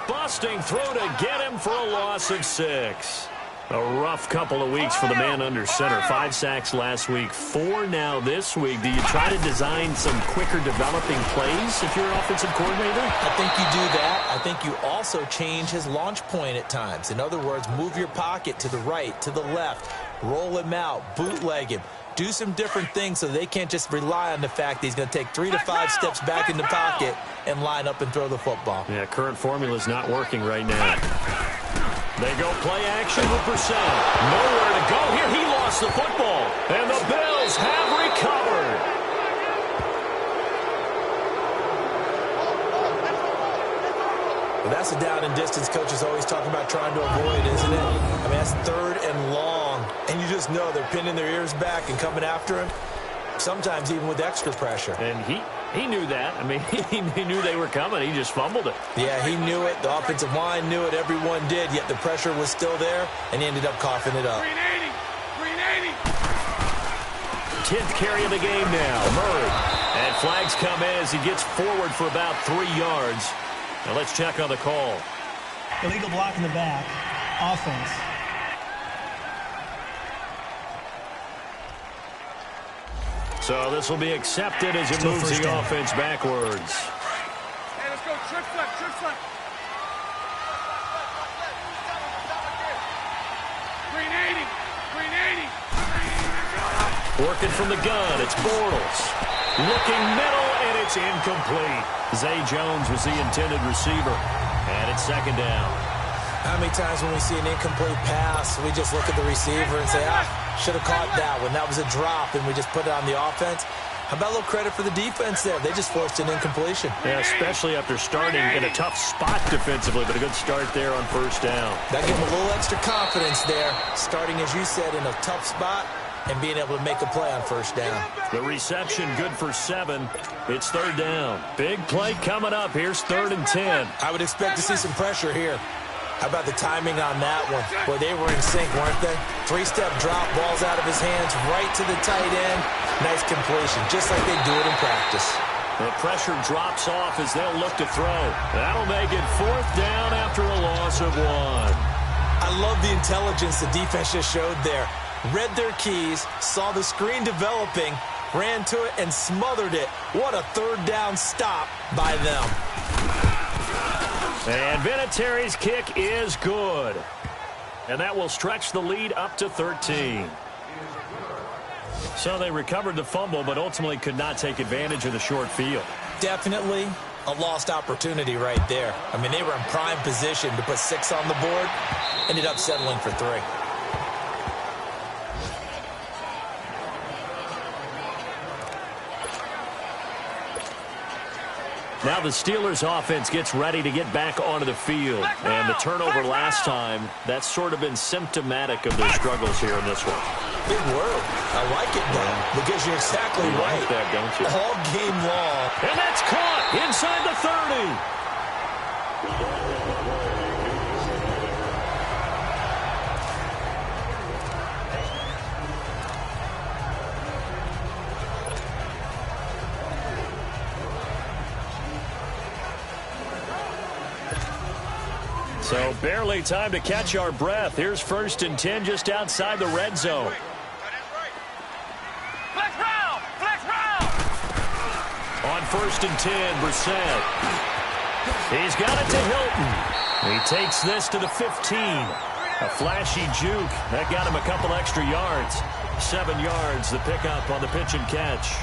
Busting through to get him for a loss of 6. A rough couple of weeks for the man under center. 5 sacks last week, 4 now this week. Do you try to design some quicker developing plays if you're an offensive coordinator? I think you do that. I think you also change his launch point at times. In other words, move your pocket to the right, to the left, roll him out, bootleg him. Do some different things so they can't just rely on the fact that he's going to take 3 to 5 steps back in the pocket and line up and throw the football. Yeah, current formula is not working right now. They go play action with Brissett. Nowhere to go here. He lost the football. And the Bills have recovered. Well, that's a down and distance coach is always talking about trying to avoid, isn't it? I mean, that's 3rd and long. And you just know they're pinning their ears back and coming after him. Sometimes even with extra pressure. And he knew that. I mean, he knew they were coming. He just fumbled it. Yeah, he knew it. The offensive line knew it. Everyone did. Yet the pressure was still there, and he ended up coughing it up. 380. 10th carry of the game now. Murray. And flags come in as he gets forward for about 3 yards. Now let's check on the call. Illegal block in the back. Offense. So this will be accepted as it moves the offense backwards. Hey, let's go. Trick flat, trick flat. 380. Working from the gun, it's Bortles. Looking middle, and it's incomplete. Zay Jones was the intended receiver. And it's 2nd down. How many times when we see an incomplete pass, we just look at the receiver and say, should have caught that one. That was a drop, and we just put it on the offense. How about a little credit for the defense there? They just forced an incompletion. Yeah, especially after starting in a tough spot defensively, but a good start there on 1st down. That gave them a little extra confidence there, starting, as you said, in a tough spot and being able to make a play on 1st down. The reception good for 7. It's 3rd down. Big play coming up. Here's 3rd and 10. I would expect to see some pressure here. How about the timing on that one? Boy, they were in sync, weren't they? 3-step drop, ball's out of his hands, right to the tight end. Nice completion, just like they do it in practice. The pressure drops off as they'll look to throw. That'll make it 4th down after a loss of 1. I love the intelligence the defense just showed there. Read their keys, saw the screen developing, ran to it, and smothered it. What a 3rd down stop by them. And Vinatieri's kick is good. And that will stretch the lead up to 13. So they recovered the fumble, but ultimately could not take advantage of the short field. Definitely a lost opportunity right there. I mean, they were in prime position to put 6 on the board. Ended up settling for 3. Now the Steelers offense gets ready to get back onto the field. And the turnover last time, that's sort of been symptomatic of their struggles here in this one. Big word. I like it, though, because you're exactly you right. Like that, don't you? All game long. And that's caught inside the 30. So barely time to catch our breath. Here's 1st and 10 just outside the red zone. Flex round. On 1st and 10, Brissett. He's got it to Hilton. He takes this to the 15. A flashy juke. That got him a couple extra yards. 7 yards, the pickup on the pitch and catch.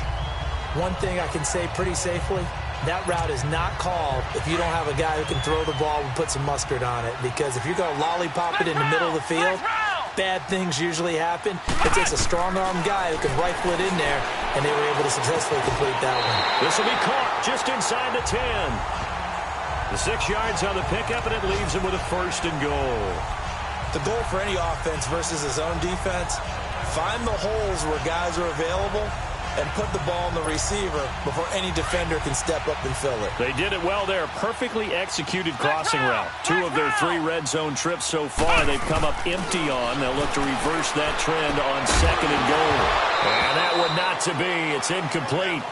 One thing I can say pretty safely, that route is not called if you don't have a guy who can throw the ball and put some mustard on it. Because if you're going to lollipop it in the middle of the field, bad things usually happen. It takes a strong-arm guy who can rifle it in there, and they were able to successfully complete that one. This will be caught just inside the 10. The 6 yards on the pickup, and it leaves him with a 1st and goal. The goal for any offense versus his own defense, find the holes where guys are available and put the ball on the receiver before any defender can step up and fill it. They did it well there. Perfectly executed crossing route. 2 of their 3 red zone trips so far they've come up empty on. They'll look to reverse that trend on 2nd and goal. And that would not to be. It's incomplete.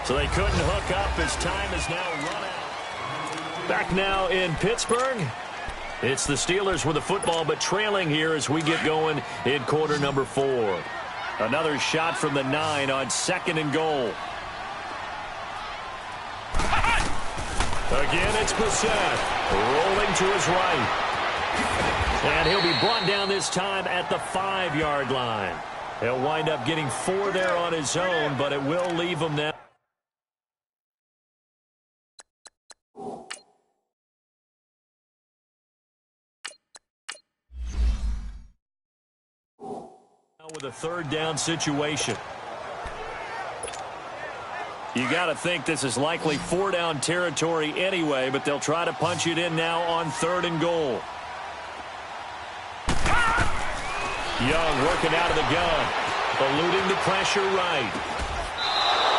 So they couldn't hook up as time is now run out. Back now in Pittsburgh. It's the Steelers with the football, but trailing here as we get going in quarter number 4. Another shot from the 9 on 2nd and goal. Again, it's Brissett rolling to his right. And he'll be brought down this time at the 5-yard line. He'll wind up getting 4 there on his own, but it will leave him now. With a 3rd down situation. You got to think this is likely 4-down territory anyway, but they'll try to punch it in now on 3rd and goal. Young working out of the gun, eluding the pressure right.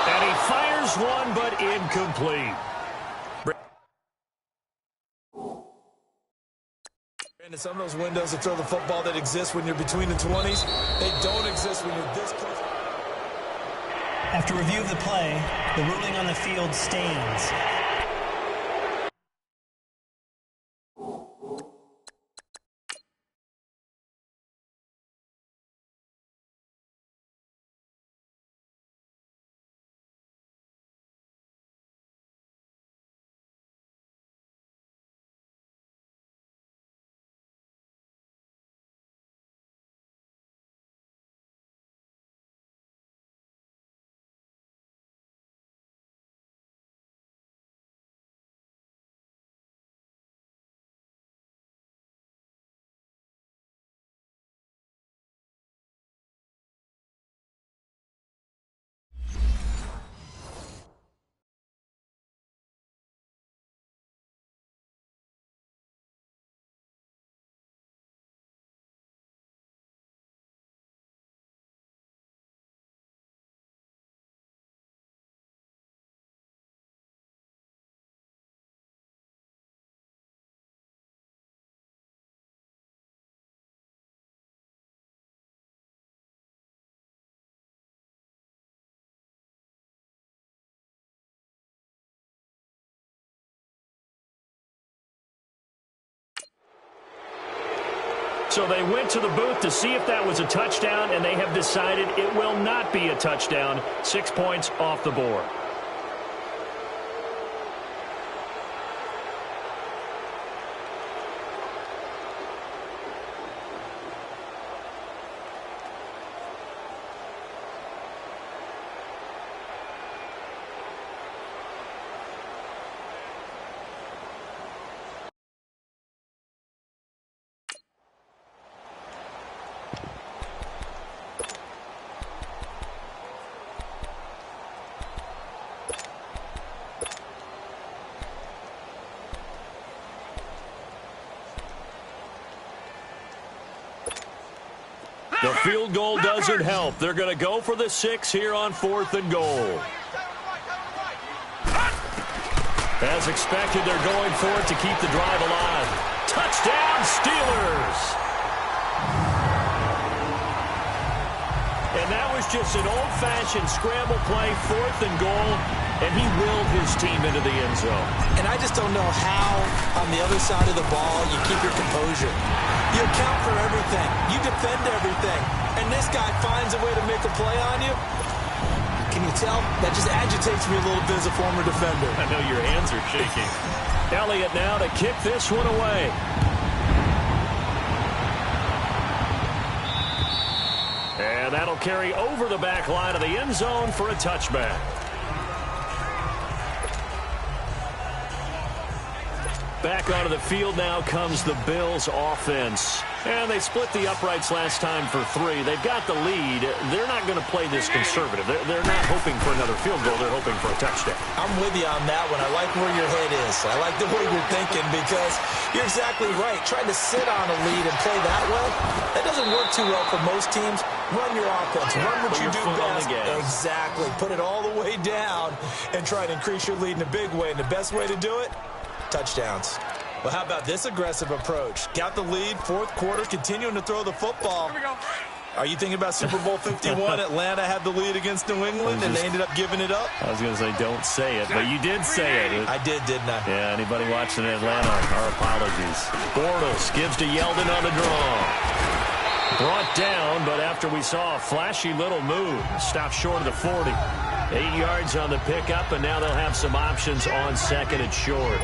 And he fires one, but incomplete. And some of those windows to throw the football that exist when you're between the 20s, they don't exist when you're this close. After review of the play, the ruling on the field stands. So they went to the booth to see if that was a touchdown, and they have decided it will not be a touchdown. 6 points off the board. The field goal doesn't help. They're going to go for the 6 here on 4th and goal. As expected, they're going for it to keep the drive alive. Touchdown, Steelers! And that was just an old-fashioned scramble play, 4th and goal, and he willed his team into the end zone. And I just don't know how, on the other side of the ball, you keep your composure. You account for everything. You defend everything. And this guy finds a way to make a play on you. Can you tell? That just agitates me a little bit as a former defender. I know your hands are shaking. Elliott now to kick this one away. And that'll carry over the back line of the end zone for a touchback. Back onto the field now comes the Bills offense. And they split the uprights last time for 3. They've got the lead. They're not going to play this conservative. They're not hoping for another field goal. They're hoping for a touchdown. I'm with you on that one. I like where your head is. I like the way you're thinking because you're exactly right. Trying to sit on a lead and play that way, that doesn't work too well for most teams. Run your offense. Run what you do best. Exactly. Put it all the way down and try to increase your lead in a big way. And the best way to do it? Touchdowns. Well, how about this aggressive approach? Got the lead, 4th quarter, continuing to throw the football. Here we go. Are you thinking about Super Bowl 51? Atlanta had the lead against New England, and they ended up giving it up? I was going to say don't say it, but you did say it. I did, didn't I? Yeah, anybody watching Atlanta, our apologies. Bortles gives to Yeldon on the draw. Brought down, but after we saw a flashy little move, stopped short of the 40. 8 yards on the pickup, and now they'll have some options on second and short.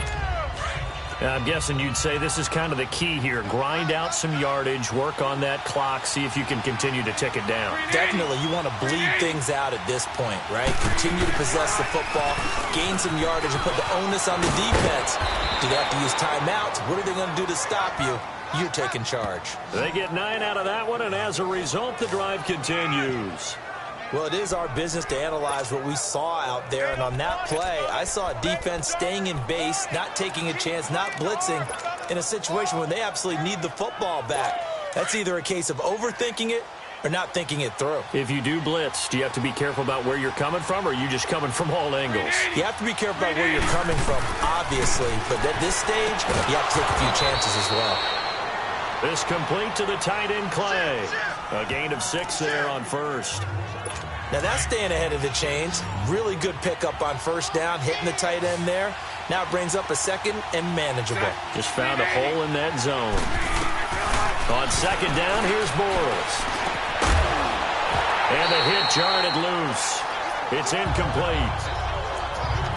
I'm guessing you'd say this is kind of the key here. Grind out some yardage, work on that clock, see if you can continue to tick it down. Definitely. You want to bleed things out at this point, right? Continue to possess the football, gain some yardage, and put the onus on the defense. Do they have to use timeouts? What are they going to do to stop you? You're taking charge. They get 9 out of that one, and as a result, the drive continues. Well, it is our business to analyze what we saw out there, and on that play, I saw a defense staying in base, not taking a chance, not blitzing, in a situation where they absolutely need the football back. That's either a case of overthinking it or not thinking it through. If you do blitz, do you have to be careful about where you're coming from, or are you just coming from all angles? You have to be careful about where you're coming from, obviously, but at this stage, you have to take a few chances as well. This complete to the tight end, Clay. A gain of 6 there on first. Now that's staying ahead of the chains. Really good pickup on first down, hitting the tight end there. Now it brings up a second and manageable. Just found a hole in that zone. On second down, here's Bortles. And the hit jarred it loose. It's incomplete.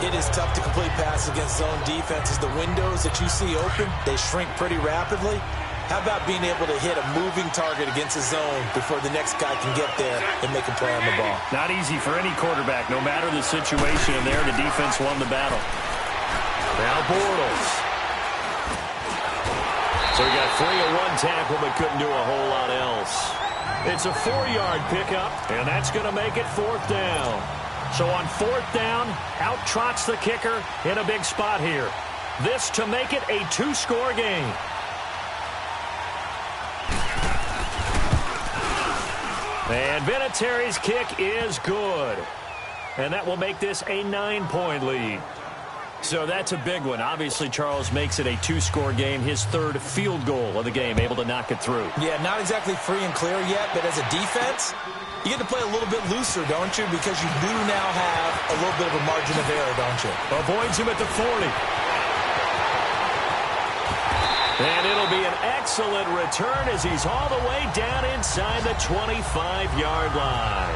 It is tough to complete passes against zone defenses. The windows that you see open, they shrink pretty rapidly. How about being able to hit a moving target against a zone before the next guy can get there and make a play on the ball? Not easy for any quarterback. No matter the situation in there, the defense won the battle. Now Bortles. So he got free of one tackle but couldn't do a whole lot else. It's a 4-yard pickup, and that's going to make it 4th down. So on 4th down, out trots the kicker in a big spot here. This to make it a 2-score game. And Vinatieri's kick is good. And that will make this a 9-point lead. So that's a big one. Obviously, Charles makes it a 2-score game. His 3rd field goal of the game, able to knock it through. Yeah, not exactly free and clear yet, but as a defense, you get to play a little bit looser, don't you? Because you do now have a little bit of a margin of error, don't you? Avoids him at the 40. And it'll be an excellent return as he's all the way down inside the 25-yard line.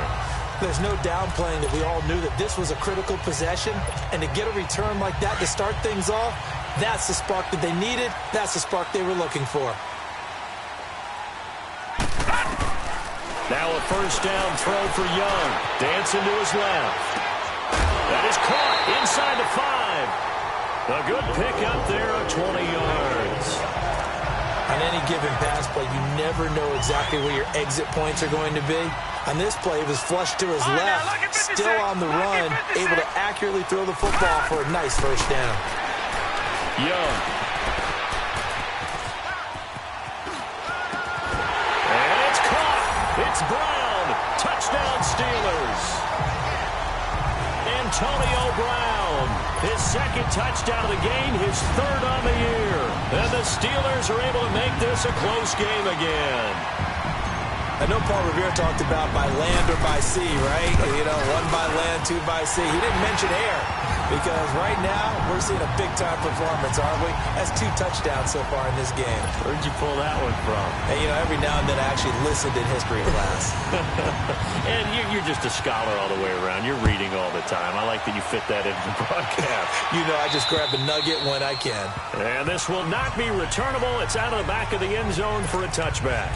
There's no downplaying that we all knew that this was a critical possession, and to get a return like that to start things off, that's the spark that they needed. That's the spark they were looking for. Now a first down throw for Young. Dancing to his left. That is caught inside the 5. A good pickup there of 20 yards. On any given pass play, you never know exactly where your exit points are going to be. On this play, it was flushed to his left, still on the run, able to accurately throw the football for a nice first down. Young. And it's caught. It's Brown. Touchdown Steelers. Antonio Brown, his 2nd touchdown of the game, his 3rd on the year. And the Steelers are able to make this a close game again. I know Paul Revere talked about by land or by sea, right? You know, 1 by land, 2 by sea. He didn't mention air because right now we're seeing a big-time performance, aren't we? That's 2 touchdowns so far in this game. Where'd you pull that one from? Hey, you know, every now and then I actually listened in history class. And you're just a scholar all the way around. You're reading all the time. I like that you fit that into the broadcast. You know, I just grab a nugget when I can. And this will not be returnable. It's out of the back of the end zone for a touchback.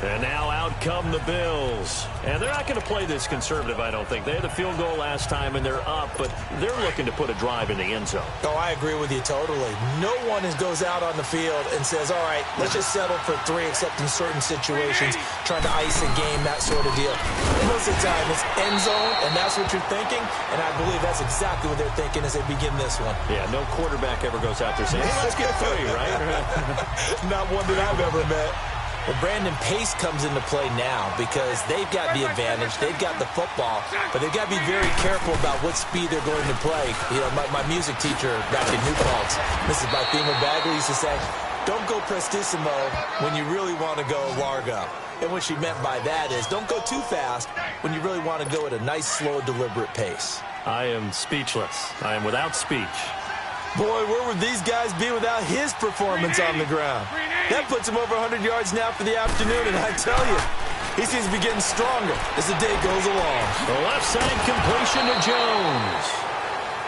And now out come the Bills. And they're not going to play this conservative, I don't think. They had the field goal last time, and they're up, but they're looking to put a drive in the end zone. Oh, I agree with you totally. No one goes out on the field and says, all right, let's just settle for 3, except in certain situations, trying to ice a game, that sort of deal. Most of the time, it's end zone, and that's what you're thinking, and I believe that's exactly what they're thinking as they begin this one. Yeah, no quarterback ever goes out there saying, hey, let's get 3, right? Not one that I've ever met. Well, Brandon, pace comes into play now because they've got the advantage. They've got the football, but they've got to be very careful about what speed they're going to play. You know, my music teacher back in New Paltz, Mrs. Bythema Bagley, used to say, don't go prestissimo when you really want to go largo. And what she meant by that is don't go too fast when you really want to go at a nice, slow, deliberate pace. I am speechless. I am without speech. Boy, where would these guys be without his performance on the ground? That puts him over 100 yards now for the afternoon, and I tell you, he seems to be getting stronger as the day goes along. The left side completion to Jones.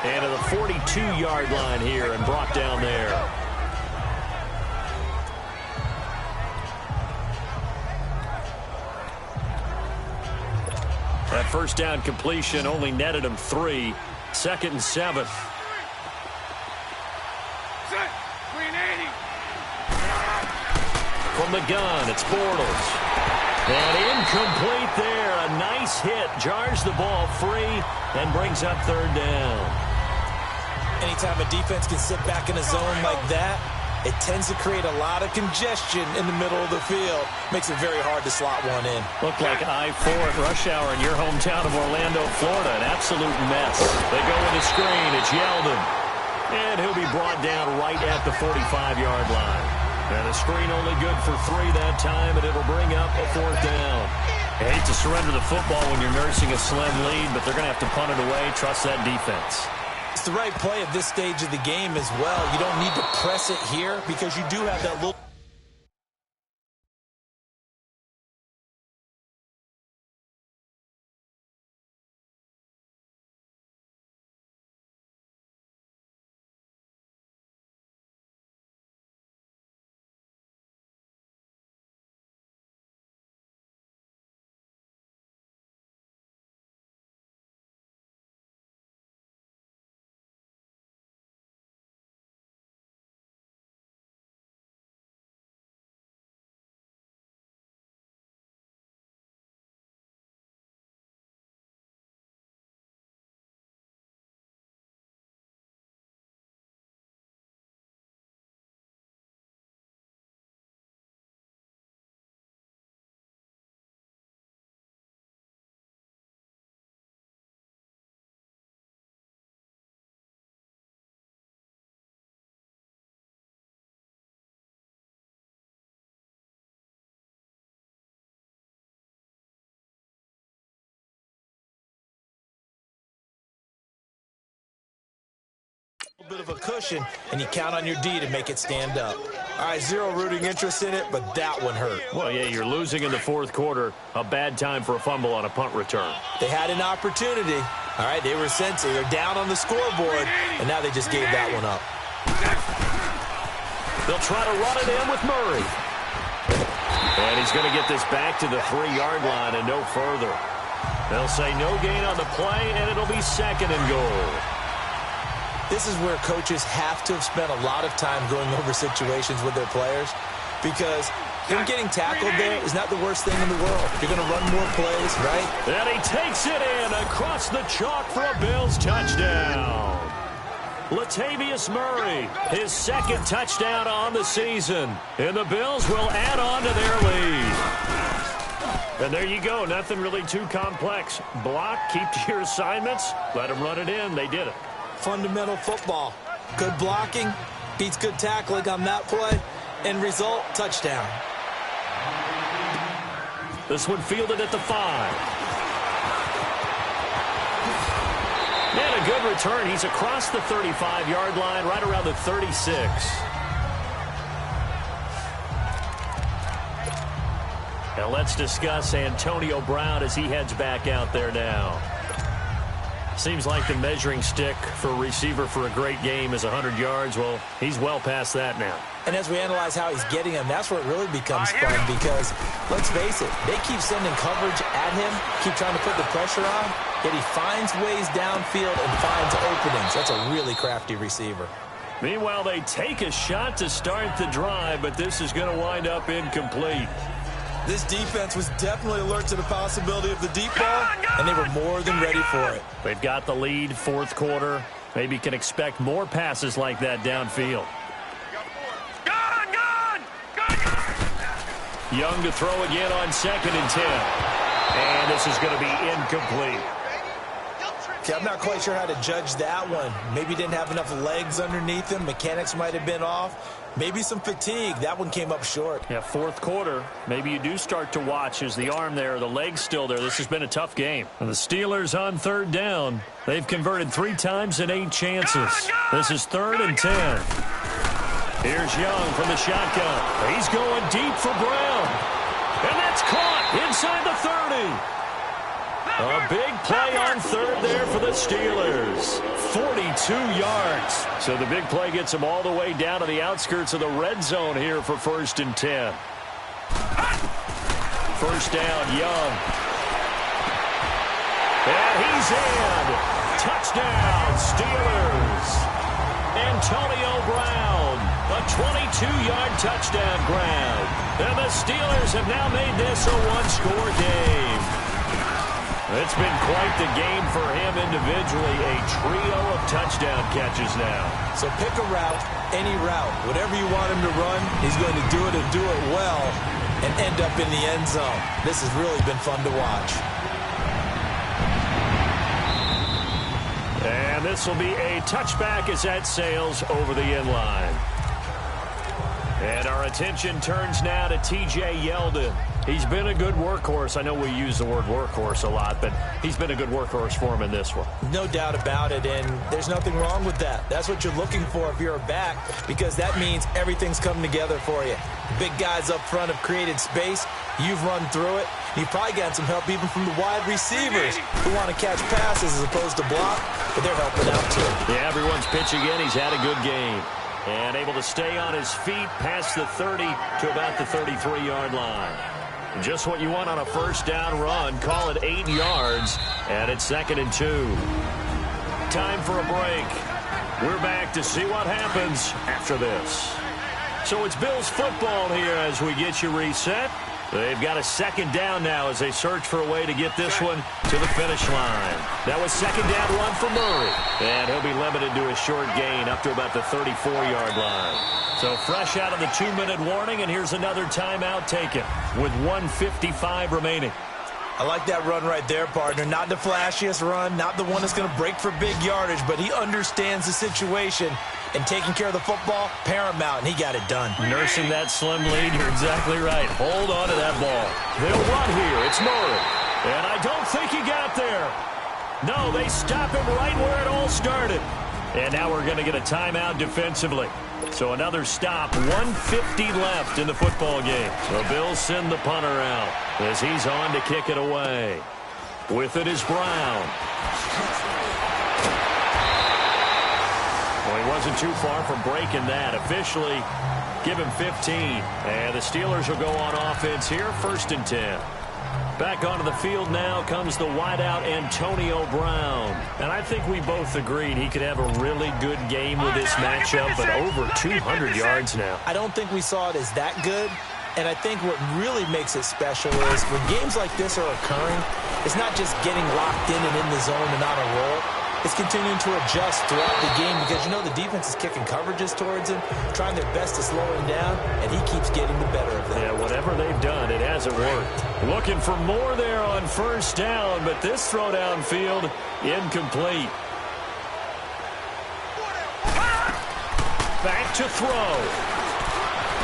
And to the 42-yard line here and brought down there. That first down completion only netted him 3. 2nd and 7. From the gun, it's Bortles. And incomplete there. A nice hit. Jars the ball free and brings up 3rd down. Anytime a defense can sit back in a zone like that, it tends to create a lot of congestion in the middle of the field. Makes it very hard to slot one in. Looked like I-4 at rush hour in your hometown of Orlando, Florida. An absolute mess. They go with the screen. It's Yeldon. And he'll be brought down right at the 45-yard line. And a screen only good for 3 that time, and it'll bring up a 4th down. I hate to surrender the football when you're nursing a slim lead, but they're going to have to punt it away. Trust that defense. It's the right play at this stage of the game as well. You don't need to press it here because you do have that little... bit of a cushion, and you count on your D to make it stand up. All right, zero rooting interest in it, but that one hurt. Well, yeah, you're losing in the 4th quarter. A bad time for a fumble on a punt return. They had an opportunity. All right, they were sensing. They're down on the scoreboard, and now they just gave that one up. They'll try to run it in with Murray. And he's going to get this back to the 3-yard line and no further. They'll say no gain on the play, and it'll be 2nd and goal. This is where coaches have to have spent a lot of time going over situations with their players because them getting tackled there is not the worst thing in the world. You're going to run more plays, right? And he takes it in across the chalk for a Bills touchdown. Latavius Murray, his 2nd touchdown on the season. And the Bills will add on to their lead. And there you go. Nothing really too complex. Block, keep to your assignments, let them run it in. They did it. Fundamental football. Good blocking beats good tackling on that play. End result, touchdown. This one fielded at the 5. And a good return. He's across the 35-yard line, right around the 36. Now let's discuss Antonio Brown as he heads back out there now. Seems like the measuring stick for a receiver for a great game is 100 yards. Well, he's well past that now. And as we analyze how he's getting them, that's where it really becomes fun because, let's face it, they keep sending coverage at him, keep trying to put the pressure on, yet he finds ways downfield and finds openings. That's a really crafty receiver. Meanwhile, they take a shot to start the drive, but this is going to wind up incomplete. This defense was definitely alert to the possibility of the deep ball, and they were more than ready for it. They've got the lead, 4th quarter. Maybe can expect more passes like that downfield. Young to throw again on 2nd and 10. And this is going to be incomplete. Okay, I'm not quite sure how to judge that one. Maybe didn't have enough legs underneath him. Mechanics might have been off. Maybe some fatigue. That one came up short. Yeah, fourth quarter. Maybe you do start to watch as the arm there, the leg's still there. This has been a tough game. And the Steelers on third down. They've converted 3 times in 8 chances. This is 3rd and 10. Here's Young from the shotgun. He's going deep for Brown. And that's caught inside the 30. A big play on third there for the Steelers. 42 yards. So the big play gets them all the way down to the outskirts of the red zone here for 1st and 10. First down, Young. And he's in. Touchdown, Steelers. Antonio Brown, a 22-yard touchdown grab. And the Steelers have now made this a 1-score game. It's been quite the game for him individually. A trio of touchdown catches now. So pick a route, any route. Whatever you want him to run, he's going to do it and do it well and end up in the end zone. This has really been fun to watch. And this will be a touchback as that sails over the end line. And our attention turns now to T.J. Yeldon. He's been a good workhorse. I know we use the word workhorse a lot, but he's been a good workhorse for him in this one. No doubt about it, and there's nothing wrong with that. That's what you're looking for if you're a back, because that means everything's coming together for you. The big guys up front have created space. You've run through it. You've probably gotten some help even from the wide receivers who want to catch passes as opposed to block, but they're helping out too. Yeah, everyone's pitching in. He's had a good game. And able to stay on his feet past the 30 to about the 33-yard line. Just what you want on a first down run. Call it 8 yards, and it's 2nd and 2. Time for a break. We're back to see what happens after this. So it's Bills football here as we get you reset. They've got a 2nd down now as they search for a way to get this one to the finish line. That was 2nd down run for Murray. And he'll be limited to a short gain up to about the 34-yard line. So fresh out of the 2-minute warning, and here's another timeout taken with 1:55 remaining. I like that run right there, partner. Not the flashiest run, not the one that's going to break for big yardage, but he understands the situation, and taking care of the football, paramount, and he got it done. Nursing that slim lead, you're exactly right. Hold on to that ball. They'll run here. It's Murray. And I don't think he got there. No, they stop him right where it all started. And now we're going to get a timeout defensively. So another stop, 1:50 left in the football game. The Bills send the punter out as he's on to kick it away. With it is Brown. Well, he wasn't too far from breaking that. Officially, give him 15. And the Steelers will go on offense here, 1st and 10. Back onto the field now comes the wideout Antonio Brown. And I think we both agreed he could have a really good game with this matchup, but over 200 yards now. I don't think we saw it as that good. And I think what really makes it special is when games like this are occurring, it's not just getting locked in and in the zone and on a roll. It's continuing to adjust throughout the game because, you know, the defense is kicking coverages towards him, trying their best to slow him down, and he keeps getting the better of them. Yeah, whatever they've done, it hasn't worked. Looking for more there on first down, but this throw downfield incomplete. Back to throw.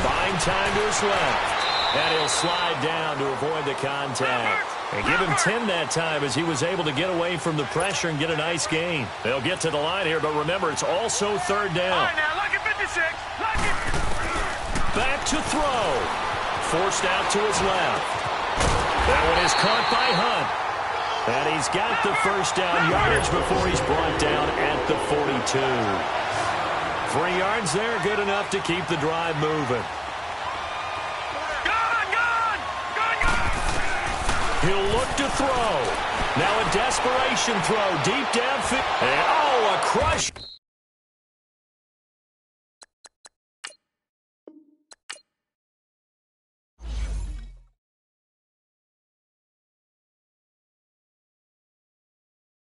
Fine time to his left. And he'll slide down to avoid the contact. And give him 10 that time as he was able to get away from the pressure and get a nice gain. They'll get to the line here, but remember, it's also 3rd down. All right, now, look at 56. Look at... Back to throw. Forced out to his left. That one is caught by Hunt. And he's got the first down yardage before he's brought down at the 42. 3 yards there, good enough to keep the drive moving. He'll look to throw. Now a desperation throw deep downfield. And, oh, a crush.